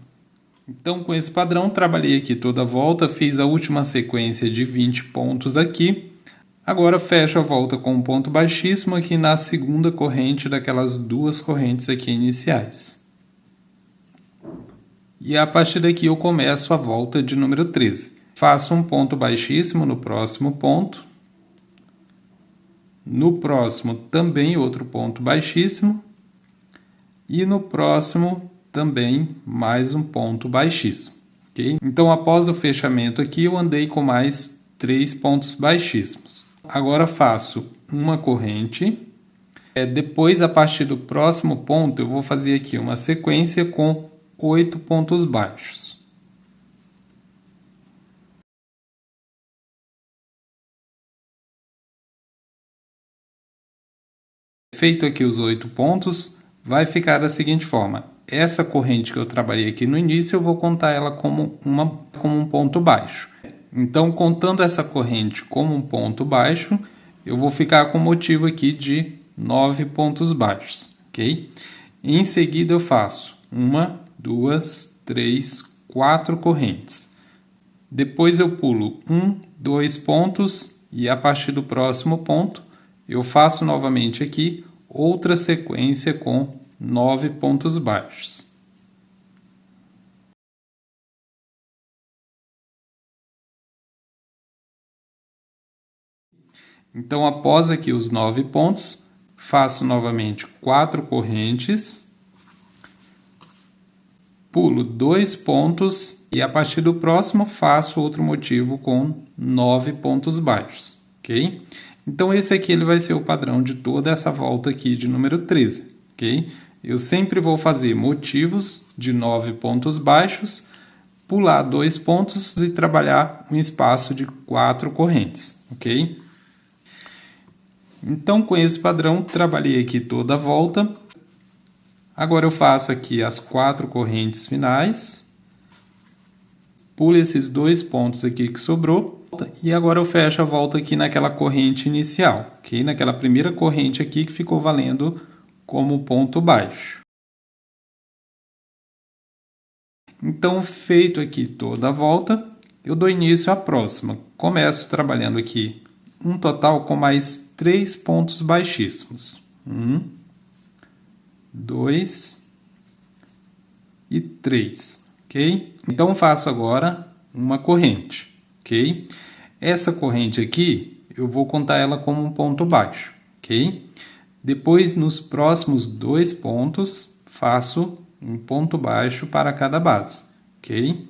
Então, com esse padrão, trabalhei aqui toda a volta, fiz a última sequência de 20 pontos aqui. Agora, fecho a volta com um ponto baixíssimo aqui na segunda corrente daquelas duas correntes aqui iniciais. E a partir daqui eu começo a volta de número 13. Faço um ponto baixíssimo no próximo ponto. no próximo também outro ponto baixíssimo, e no próximo também mais um ponto baixíssimo, ok? Então, após o fechamento aqui, eu andei com mais 3 pontos baixíssimos. Agora faço uma corrente. Depois, a partir do próximo ponto, eu vou fazer aqui uma sequência com 8 pontos baixos. Feito aqui os 8 pontos, vai ficar da seguinte forma. Essa corrente que eu trabalhei aqui no início, eu vou contar ela como um ponto baixo. Então, contando essa corrente como um ponto baixo, eu vou ficar com o motivo aqui de 9 pontos baixos, ok? Em seguida, eu faço 1, 2, 3, 4 correntes. Depois eu pulo 1, 2 pontos e a partir do próximo ponto, eu faço novamente aqui outra sequência com 9 pontos baixos. Então, após aqui os 9 pontos, faço novamente 4 correntes, pulo 2 pontos e a partir do próximo faço outro motivo com 9 pontos baixos, ok? Então, esse aqui ele vai ser o padrão de toda essa volta aqui de número 13, ok? Eu sempre vou fazer motivos de 9 pontos baixos, pular 2 pontos e trabalhar um espaço de 4 correntes, ok? Então, com esse padrão, trabalhei aqui toda a volta. Agora eu faço aqui as 4 correntes finais, pulo esses 2 pontos aqui que sobrou, e agora eu fecho a volta aqui naquela corrente inicial, ok? Naquela primeira corrente aqui que ficou valendo como ponto baixo. Então, feito aqui toda a volta, eu dou início à próxima. Começo trabalhando aqui um total com mais 3 pontos baixíssimos. 1, 2 e 3, ok? Então, faço agora uma corrente, ok? Essa corrente aqui, eu vou contar ela como um ponto baixo, ok? Depois, nos próximos 2 pontos, faço um ponto baixo para cada base, ok?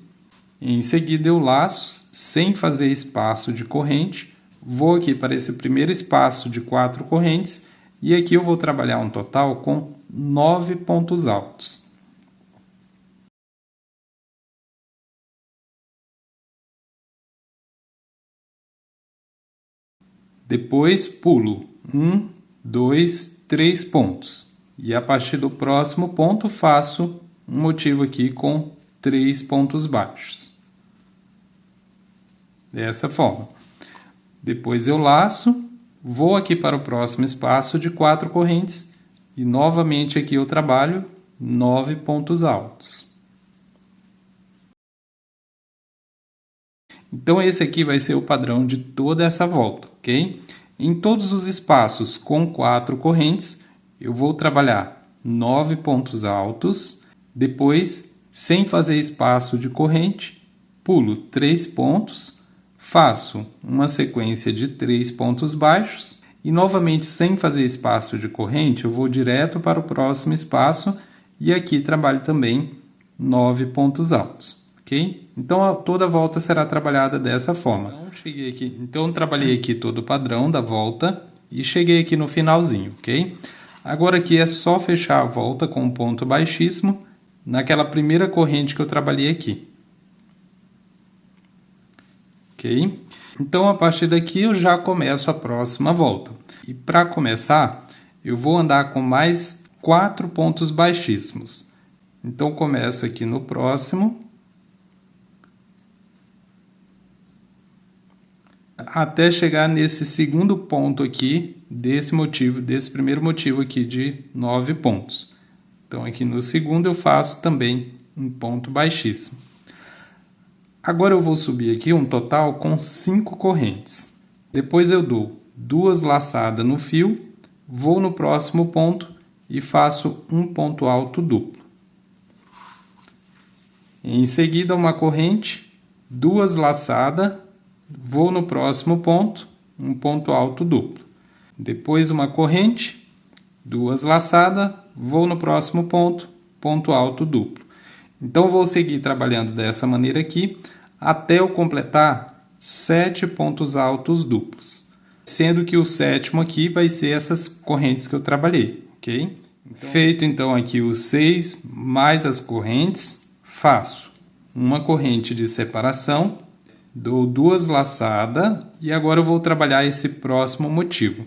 Em seguida, eu laço, sem fazer espaço de corrente, vou aqui para esse primeiro espaço de 4 correntes, e aqui eu vou trabalhar um total com 9 pontos altos. Depois pulo 1, 2, 3 pontos. E a partir do próximo ponto faço um motivo aqui com 3 pontos baixos. Dessa forma. Depois eu laço, vou aqui para o próximo espaço de 4 correntes e novamente aqui eu trabalho 9 pontos altos. Então, esse aqui vai ser o padrão de toda essa volta, ok? Em todos os espaços com 4 correntes, eu vou trabalhar 9 pontos altos, depois, sem fazer espaço de corrente, pulo 3 pontos, faço uma sequência de 3 pontos baixos e, novamente, sem fazer espaço de corrente, eu vou direto para o próximo espaço e aqui trabalho também 9 pontos altos. Okay? Então, toda a volta será trabalhada dessa forma. Então, trabalhei aqui todo o padrão da volta e cheguei aqui no finalzinho, ok? Agora aqui é só fechar a volta com um ponto baixíssimo naquela primeira corrente que eu trabalhei aqui. Ok? Então, a partir daqui eu já começo a próxima volta. E para começar, eu vou andar com mais 4 pontos baixíssimos. Então, começo aqui no próximo, até chegar nesse segundo ponto aqui, desse primeiro motivo aqui de 9 pontos. Então, aqui no segundo eu faço também um ponto baixíssimo. Agora eu vou subir aqui um total com 5 correntes. Depois eu dou 2 laçadas no fio, vou no próximo ponto e faço um ponto alto duplo. Em seguida, uma corrente, 2 laçadas, vou no próximo ponto, um ponto alto duplo. Depois uma corrente, 2 laçadas, vou no próximo ponto, ponto alto duplo. Então, vou seguir trabalhando dessa maneira aqui, até eu completar 7 pontos altos duplos. Sendo que o sétimo aqui vai ser essas correntes que eu trabalhei, ok? Feito então aqui os 6 mais as correntes, faço uma corrente de separação, dou 2 laçadas e agora eu vou trabalhar esse próximo motivo.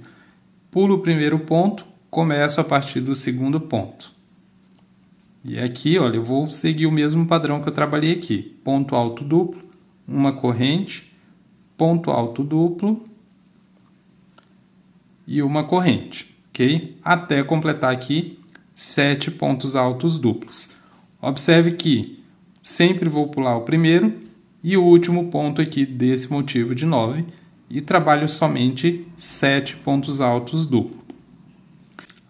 Pulo o primeiro ponto, começo a partir do segundo ponto. E aqui, olha, eu vou seguir o mesmo padrão que eu trabalhei aqui. Ponto alto duplo, uma corrente, ponto alto duplo e uma corrente, ok? Até completar aqui 7 pontos altos duplos. Observe que sempre vou pular o primeiro e o último ponto aqui desse motivo de 9 e trabalho somente 7 pontos altos duplos.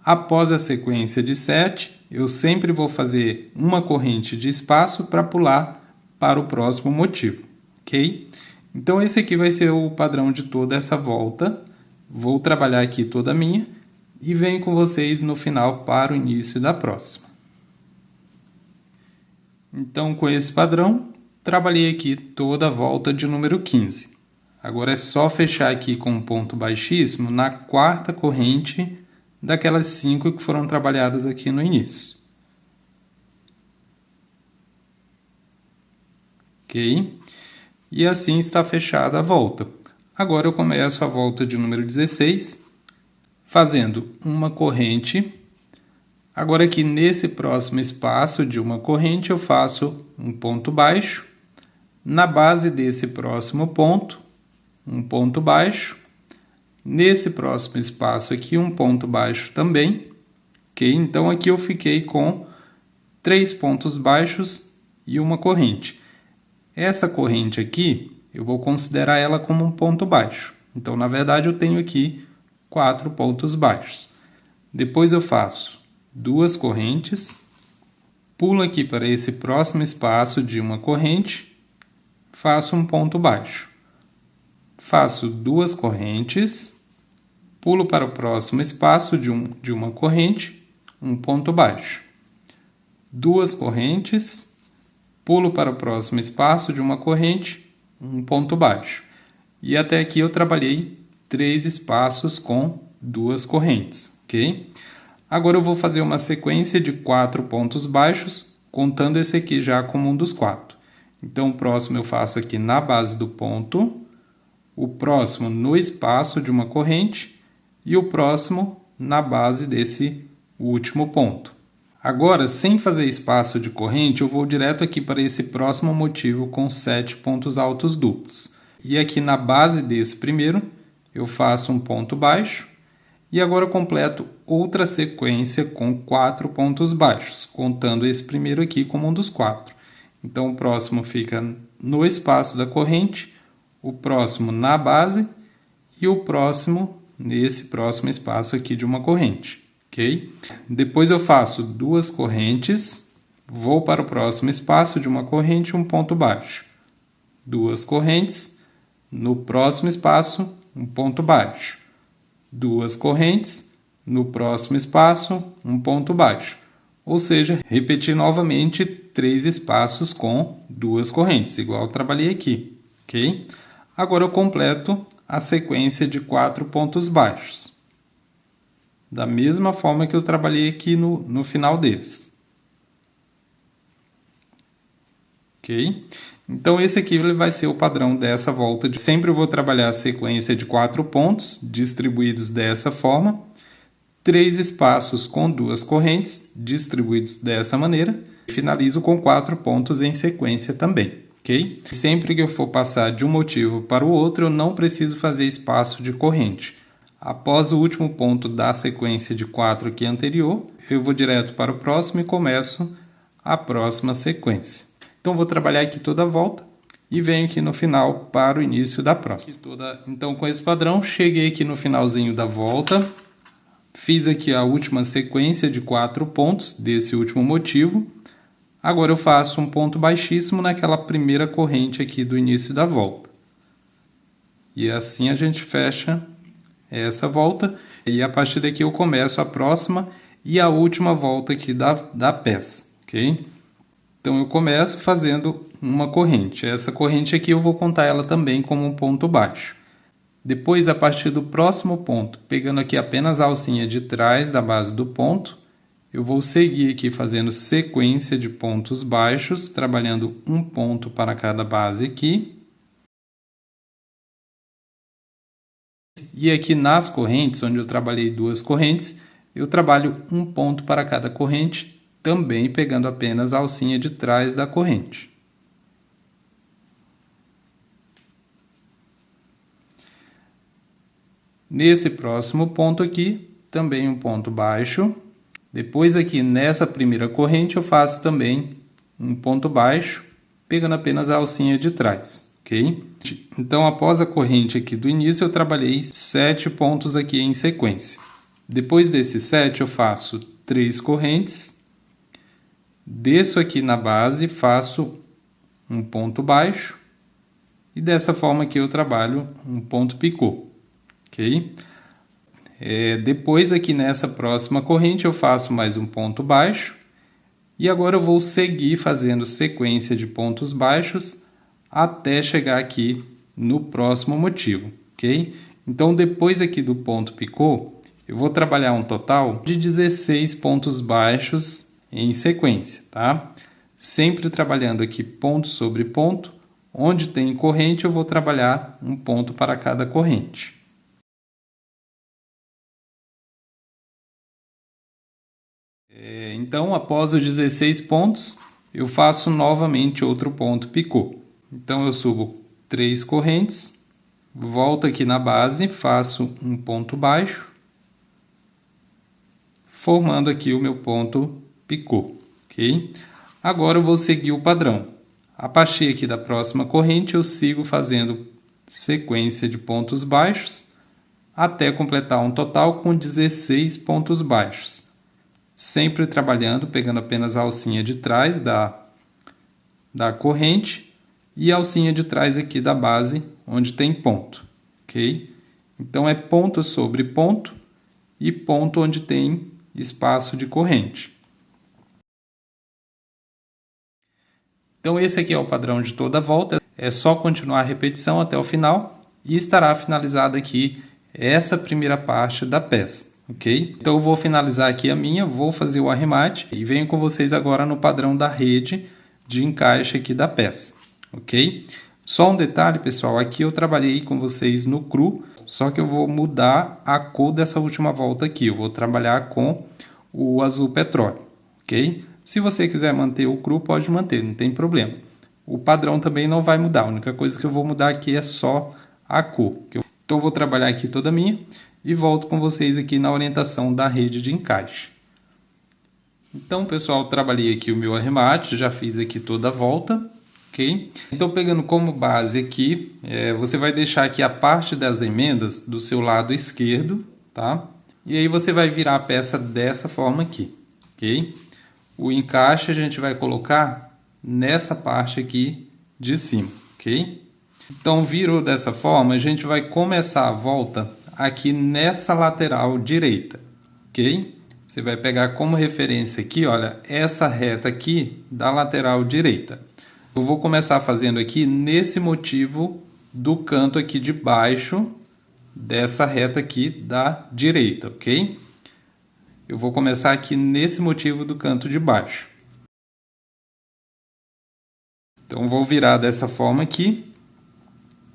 Após a sequência de 7, eu sempre vou fazer uma corrente de espaço para pular para o próximo motivo, ok? Então, esse aqui vai ser o padrão de toda essa volta. Vou trabalhar aqui toda a minha e venho com vocês no final para o início da próxima. Então, com esse padrão, trabalhei aqui toda a volta de número 15. Agora é só fechar aqui com um ponto baixíssimo na quarta corrente daquelas 5 que foram trabalhadas aqui no início. Ok? E assim está fechada a volta. Agora eu começo a volta de número 16, fazendo uma corrente. Agora aqui nesse próximo espaço de uma corrente eu faço um ponto baixo. Na base desse próximo ponto, um ponto baixo. Nesse próximo espaço aqui, um ponto baixo também. Ok? Então, aqui eu fiquei com 3 pontos baixos e uma corrente. Essa corrente aqui, eu vou considerar ela como um ponto baixo. Então, na verdade, eu tenho aqui 4 pontos baixos. Depois eu faço 2 correntes. Pulo aqui para esse próximo espaço de uma corrente. Faço um ponto baixo. Faço 2 correntes. Pulo para o próximo espaço de uma corrente, um ponto baixo. 2 correntes, pulo para o próximo espaço de uma corrente, um ponto baixo. E até aqui eu trabalhei 3 espaços com 2 correntes, ok? Agora eu vou fazer uma sequência de 4 pontos baixos, contando esse aqui já como um dos 4. Então, o próximo eu faço aqui na base do ponto, o próximo no espaço de uma corrente, e o próximo na base desse último ponto. Agora, sem fazer espaço de corrente, eu vou direto aqui para esse próximo motivo com 7 pontos altos duplos. E aqui na base desse primeiro, eu faço um ponto baixo. E agora eu completo outra sequência com 4 pontos baixos, contando esse primeiro aqui como um dos 4. Então, o próximo fica no espaço da corrente, o próximo na base e o próximo nesse próximo espaço aqui de uma corrente, ok? Depois eu faço 2 correntes, vou para o próximo espaço de uma corrente, um ponto baixo. 2 correntes, no próximo espaço, um ponto baixo. 2 correntes, no próximo espaço, um ponto baixo. Ou seja, repetir novamente 3 espaços com 2 correntes, igual eu trabalhei aqui, ok? Agora eu completo a sequência de 4 pontos baixos. Da mesma forma que eu trabalhei aqui no final desse. Ok? Então, esse aqui vai ser o padrão dessa volta. Sempre eu vou trabalhar a sequência de 4 pontos, distribuídos dessa forma. 3 espaços com 2 correntes, distribuídos dessa maneira. Finalizo com 4 pontos em sequência também. Okay? Sempre que eu for passar de um motivo para o outro, eu não preciso fazer espaço de corrente. Após o último ponto da sequência de 4 aqui anterior, eu vou direto para o próximo e começo a próxima sequência. Então, vou trabalhar aqui toda a volta e venho aqui no final para o início da próxima. Então, com esse padrão, cheguei aqui no finalzinho da volta, fiz aqui a última sequência de 4 pontos desse último motivo. Agora eu faço um ponto baixíssimo naquela primeira corrente aqui do início da volta. E assim a gente fecha essa volta, e a partir daqui eu começo a próxima e a última volta aqui da peça, ok? Então eu começo fazendo uma corrente. Essa corrente aqui eu vou contar ela também como um ponto baixo. Depois, a partir do próximo ponto, pegando aqui apenas a alcinha de trás da base do ponto, eu vou seguir aqui fazendo sequência de pontos baixos, trabalhando um ponto para cada base aqui. E aqui nas correntes, onde eu trabalhei 2 correntes, eu trabalho um ponto para cada corrente, também pegando apenas a alcinha de trás da corrente. Nesse próximo ponto aqui, também um ponto baixo. Depois aqui nessa primeira corrente eu faço também um ponto baixo, pegando apenas a alcinha de trás, ok? Então após a corrente aqui do início eu trabalhei 7 pontos aqui em sequência. Depois desses 7 eu faço 3 correntes, desço aqui na base, faço um ponto baixo e dessa forma aqui eu trabalho um ponto picô. Ok? Depois aqui nessa próxima corrente eu faço mais um ponto baixo e agora eu vou seguir fazendo sequência de pontos baixos até chegar aqui no próximo motivo, ok? Então depois aqui do ponto picô eu vou trabalhar um total de 16 pontos baixos em sequência, tá? Sempre trabalhando aqui ponto sobre ponto, onde tem corrente eu vou trabalhar um ponto para cada corrente. Então, após os 16 pontos, eu faço novamente outro ponto picô. Então, eu subo 3 correntes, volto aqui na base, faço um ponto baixo, formando aqui o meu ponto picô, ok? Agora eu vou seguir o padrão. A partir aqui da próxima corrente, eu sigo fazendo sequência de pontos baixos, até completar um total com 16 pontos baixos. Sempre trabalhando, pegando apenas a alcinha de trás da corrente e a alcinha de trás aqui da base, onde tem ponto, ok? Então, é ponto sobre ponto e ponto onde tem espaço de corrente. Então, esse aqui é o padrão de toda a volta. É só continuar a repetição até o final e estará finalizada aqui essa primeira parte da peça. Ok? Então eu vou finalizar aqui a minha, vou fazer o arremate e venho com vocês agora no padrão da rede de encaixe aqui da peça. Ok? Só um detalhe, pessoal, aqui eu trabalhei com vocês no cru, só que eu vou mudar a cor dessa última volta aqui. Eu vou trabalhar com o azul petróleo, ok? Se você quiser manter o cru, pode manter, não tem problema. O padrão também não vai mudar, a única coisa que eu vou mudar aqui é só a cor. Então eu vou trabalhar aqui toda a minha e volto com vocês aqui na orientação da rede de encaixe. Então, pessoal, trabalhei aqui o meu arremate, já fiz aqui toda a volta, ok? Então, pegando como base aqui, você vai deixar aqui a parte das emendas do seu lado esquerdo, tá? E aí você vai virar a peça dessa forma aqui, ok? O encaixe a gente vai colocar nessa parte aqui de cima, ok? Então, virou dessa forma, a gente vai começar a volta aqui nessa lateral direita, ok? Você vai pegar como referência aqui, olha, essa reta aqui da lateral direita. Eu vou começar fazendo aqui nesse motivo do canto aqui de baixo dessa reta aqui da direita, ok? Eu vou começar aqui nesse motivo do canto de baixo. Então, vou virar dessa forma aqui.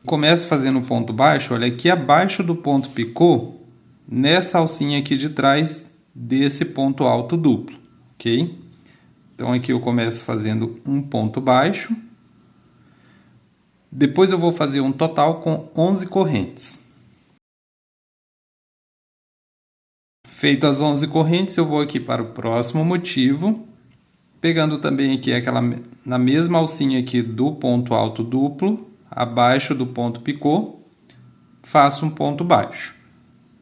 Começo fazendo um ponto baixo, olha, aqui abaixo do ponto picô, nessa alcinha aqui de trás desse ponto alto duplo, ok? Então, aqui eu começo fazendo um ponto baixo. Depois eu vou fazer um total com 11 correntes. Feito as 11 correntes, eu vou aqui para o próximo motivo, pegando também aqui na mesma alcinha aqui do ponto alto duplo, abaixo do ponto picô, faço um ponto baixo.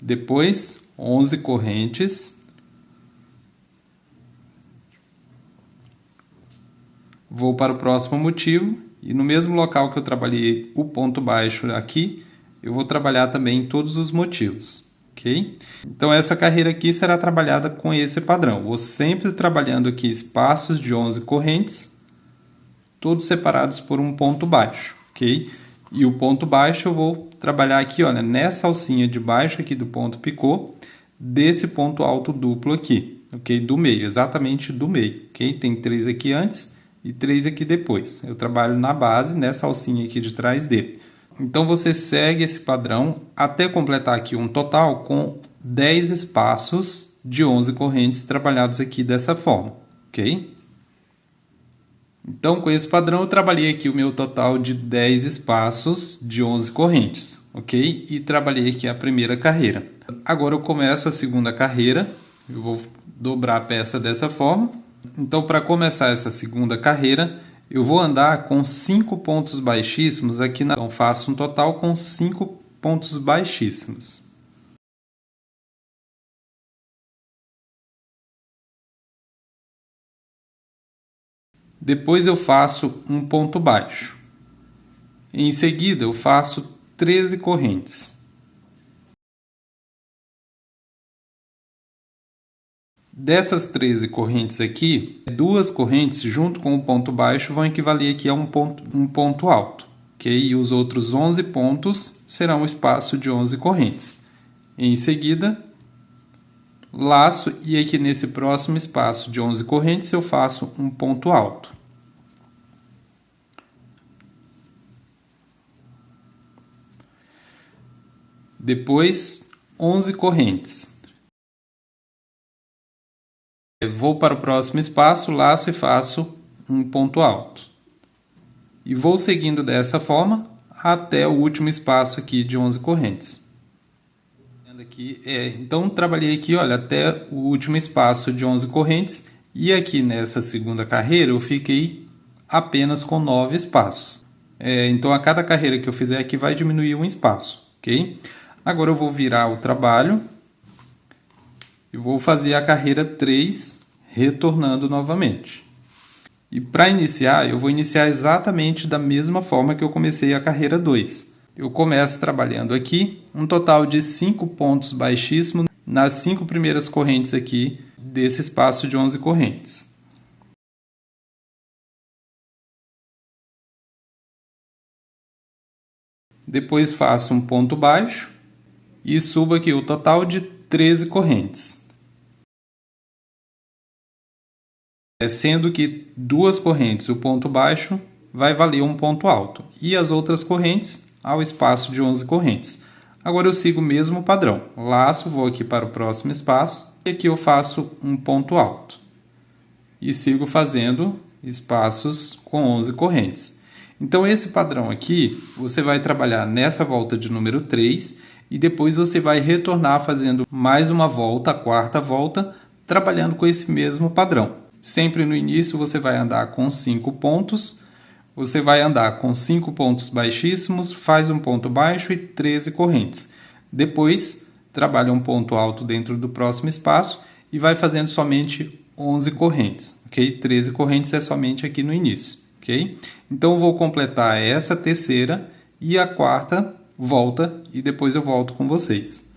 Depois, 11 correntes. Vou para o próximo motivo e no mesmo local que eu trabalhei o ponto baixo aqui, eu vou trabalhar também em todos os motivos, ok? Então, essa carreira aqui será trabalhada com esse padrão. Vou sempre trabalhando aqui espaços de 11 correntes, todos separados por um ponto baixo, ok? E o ponto baixo eu vou trabalhar aqui, olha, nessa alcinha de baixo aqui do ponto picô, desse ponto alto duplo aqui, ok? Do meio, exatamente do meio, ok? Tem 3 aqui antes e 3 aqui depois. Eu trabalho na base, nessa alcinha aqui de trás dele. Então, você segue esse padrão até completar aqui um total com 10 espaços de 11 correntes trabalhados aqui dessa forma, ok? Então, com esse padrão, eu trabalhei aqui o meu total de 10 espaços de 11 correntes, ok? E trabalhei aqui a primeira carreira. Agora, eu começo a segunda carreira. Eu vou dobrar a peça dessa forma. Então, para começar essa segunda carreira, eu vou andar com 5 pontos baixíssimos aqui. Então, faço um total com 5 pontos baixíssimos. Depois eu faço um ponto baixo. Em seguida, eu faço 13 correntes. Dessas 13 correntes aqui, 2 correntes junto com o ponto baixo vão equivaler aqui a um ponto alto, ok? E os outros 11 pontos serão o espaço de 11 correntes. Em seguida, laço, e aqui nesse próximo espaço de 11 correntes eu faço um ponto alto. Depois, 11 correntes. Eu vou para o próximo espaço, laço e faço um ponto alto. E vou seguindo dessa forma até o último espaço aqui de 11 correntes. Aqui, então, trabalhei aqui, olha, até o último espaço de 11 correntes. E aqui nessa segunda carreira eu fiquei apenas com 9 espaços. Então, a cada carreira que eu fizer aqui vai diminuir um espaço, ok? Agora eu vou virar o trabalho e vou fazer a carreira 3, retornando novamente. E para iniciar, eu vou iniciar exatamente da mesma forma que eu comecei a carreira 2. Eu começo trabalhando aqui um total de 5 pontos baixíssimos nas 5 primeiras correntes aqui desse espaço de 11 correntes. Depois faço um ponto baixo e subo aqui o total de 13 correntes. Sendo que 2 correntes, o ponto baixo, vai valer um ponto alto. E as outras correntes, ao espaço de 11 correntes. Agora eu sigo o mesmo padrão. Laço, vou aqui para o próximo espaço. E aqui eu faço um ponto alto. E sigo fazendo espaços com 11 correntes. Então, esse padrão aqui, você vai trabalhar nessa volta de número 3. E depois você vai retornar fazendo mais uma volta, a quarta volta, trabalhando com esse mesmo padrão. Sempre no início você vai andar com 5 pontos, você vai andar com 5 pontos baixíssimos, faz um ponto baixo e 13 correntes. Depois, trabalha um ponto alto dentro do próximo espaço e vai fazendo somente 11 correntes, ok? 13 correntes é somente aqui no início, ok? Então, eu vou completar essa terceira e a quarta volta e depois eu volto com vocês.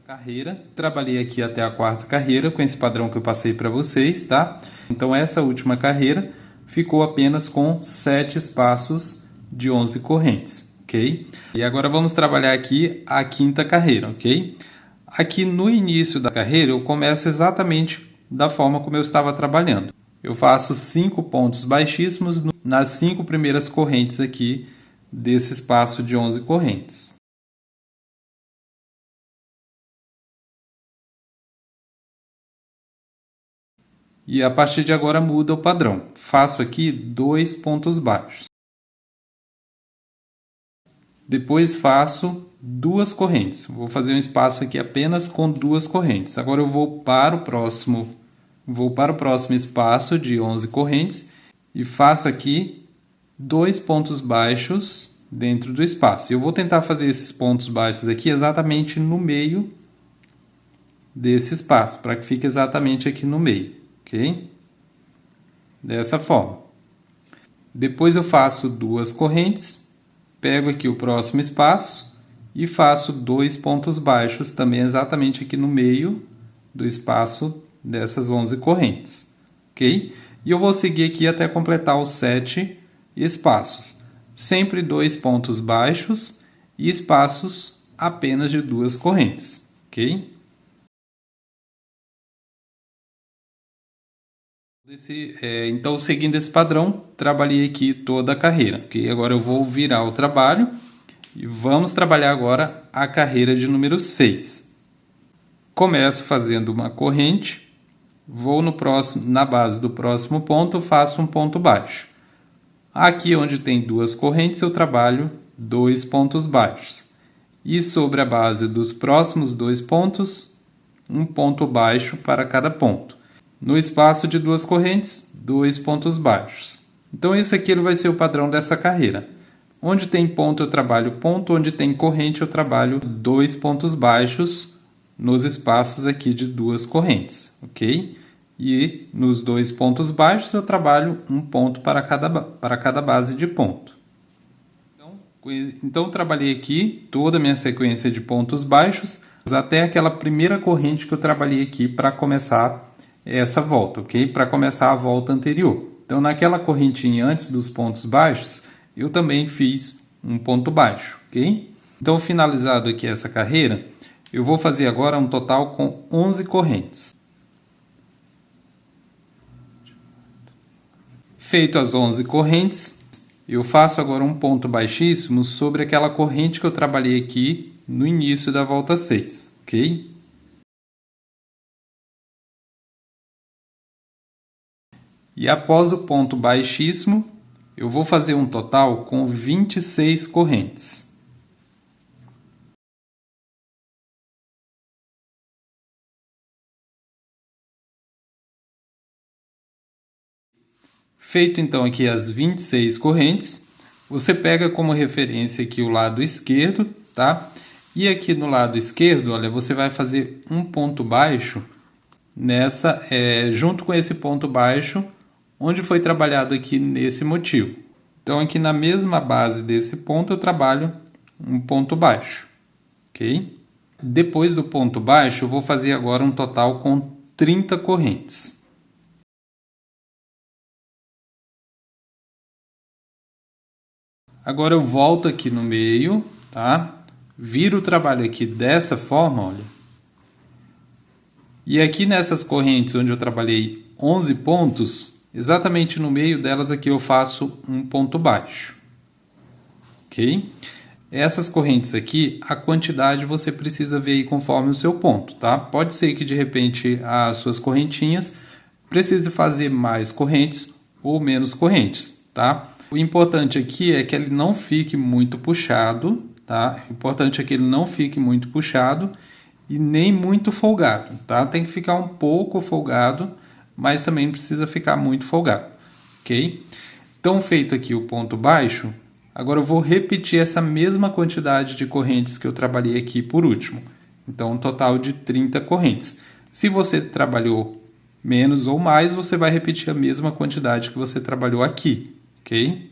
Carreira, trabalhei aqui até a quarta carreira com esse padrão que eu passei para vocês, tá? Então, essa última carreira ficou apenas com 7 espaços de 11 correntes, ok? E agora vamos trabalhar aqui a quinta carreira, ok? Aqui no início da carreira eu começo exatamente da forma como eu estava trabalhando. Eu faço 5 pontos baixíssimos nas 5 primeiras correntes aqui desse espaço de 11 correntes. E a partir de agora muda o padrão. Faço aqui 2 pontos baixos. Depois faço 2 correntes. Vou fazer um espaço aqui apenas com 2 correntes. Agora eu vou para o próximo espaço de 11 correntes e faço aqui 2 pontos baixos dentro do espaço. Eu vou tentar fazer esses pontos baixos aqui exatamente no meio desse espaço, para que fique exatamente aqui no meio. Ok? Dessa forma. Depois eu faço 2 correntes, pego aqui o próximo espaço e faço 2 pontos baixos também exatamente aqui no meio do espaço dessas 11 correntes, ok? E eu vou seguir aqui até completar os 7 espaços, sempre 2 pontos baixos e espaços apenas de 2 correntes, ok? Então, seguindo esse padrão, trabalhei aqui toda a carreira, ok? Agora eu vou virar o trabalho e vamos trabalhar agora a carreira de número 6. Começo fazendo uma corrente, vou na base do próximo ponto, faço um ponto baixo. Aqui onde tem 2 correntes, eu trabalho 2 pontos baixos. E sobre a base dos próximos 2 pontos, um ponto baixo para cada ponto. No espaço de 2 correntes, 2 pontos baixos. Então esse aqui vai ser o padrão dessa carreira. Onde tem ponto eu trabalho ponto, onde tem corrente eu trabalho 2 pontos baixos nos espaços aqui de 2 correntes, ok? E nos 2 pontos baixos eu trabalho um ponto para cada base de ponto. Então eu trabalhei aqui toda a minha sequência de pontos baixos até aquela primeira corrente que eu trabalhei aqui para começar essa volta, ok? Para começar a volta anterior. Então, naquela correntinha antes dos pontos baixos, eu também fiz um ponto baixo, ok? Então, finalizado aqui essa carreira, eu vou fazer agora um total com 11 correntes. Feito as 11 correntes, eu faço agora um ponto baixíssimo sobre aquela corrente que eu trabalhei aqui no início da volta 6, ok? E após o ponto baixíssimo, eu vou fazer um total com 26 correntes. Feito então aqui as 26 correntes, você pega como referência aqui o lado esquerdo, tá? E aqui no lado esquerdo, olha, você vai fazer um ponto baixo junto com esse ponto baixo, onde foi trabalhado aqui nesse motivo. Então, aqui na mesma base desse ponto, eu trabalho um ponto baixo, ok? Depois do ponto baixo, eu vou fazer agora um total com 30 correntes. Agora eu volto aqui no meio, tá? Viro o trabalho aqui dessa forma, olha. E aqui nessas correntes onde eu trabalhei 11 pontos, exatamente no meio delas aqui eu faço um ponto baixo, ok? Essas correntes aqui, a quantidade você precisa ver aí conforme o seu ponto, tá? Pode ser que de repente as suas correntinhas precise fazer mais correntes ou menos correntes, tá? O importante aqui é que ele não fique muito puxado, tá? O importante é que ele não fique muito puxado e nem muito folgado, tá? Tem que ficar um pouco folgado, mas também não precisa ficar muito folgado, ok? Então, feito aqui o ponto baixo, agora eu vou repetir essa mesma quantidade de correntes que eu trabalhei aqui por último. Então, um total de 30 correntes. Se você trabalhou menos ou mais, você vai repetir a mesma quantidade que você trabalhou aqui, ok?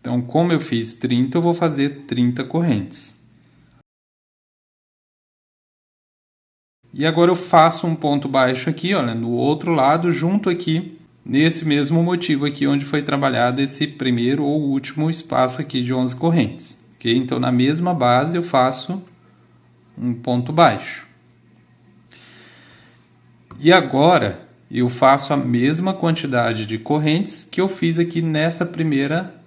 Então, como eu fiz 30, eu vou fazer 30 correntes. E agora eu faço um ponto baixo aqui, olha, no outro lado, junto aqui, nesse mesmo motivo aqui, onde foi trabalhado esse primeiro ou último espaço aqui de 11 correntes. Ok? Então, na mesma base, eu faço um ponto baixo. E agora, eu faço a mesma quantidade de correntes que eu fiz aqui nessa primeira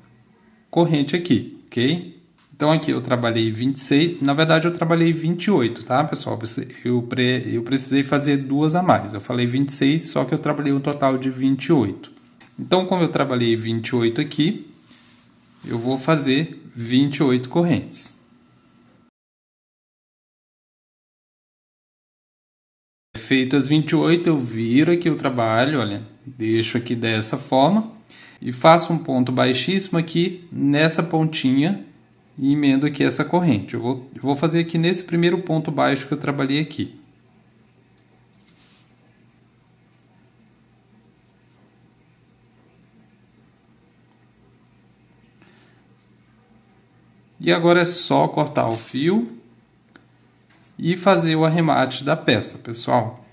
corrente aqui, ok? Então, aqui eu trabalhei 26, na verdade eu trabalhei 28, tá, pessoal? Eu precisei fazer 2 a mais. Eu falei 26, só que eu trabalhei um total de 28. Então, como eu trabalhei 28 aqui, eu vou fazer 28 correntes. Feito as 28, eu viro aqui o trabalho, olha, deixo aqui dessa forma e faço um ponto baixíssimo aqui nessa pontinha e emendo aqui essa corrente. Eu vou fazer aqui nesse primeiro ponto baixo que eu trabalhei aqui. E agora é só cortar o fio e fazer o arremate da peça, pessoal.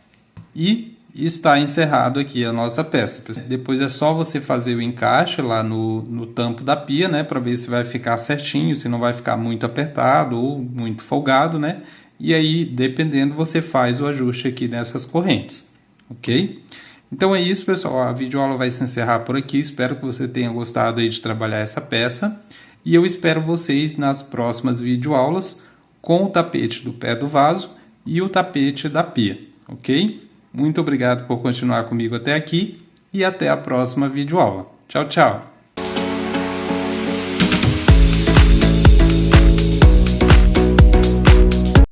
E está encerrado aqui a nossa peça. Depois é só você fazer o encaixe lá no tampo da pia, né? Para ver se vai ficar certinho, se não vai ficar muito apertado ou muito folgado, né? E aí, dependendo, você faz o ajuste aqui nessas correntes, ok? Então é isso, pessoal. A videoaula vai se encerrar por aqui. Espero que você tenha gostado aí de trabalhar essa peça. E eu espero vocês nas próximas videoaulas com o tapete do pé do vaso e o tapete da pia, ok? Muito obrigado por continuar comigo até aqui e até a próxima videoaula. Tchau, tchau!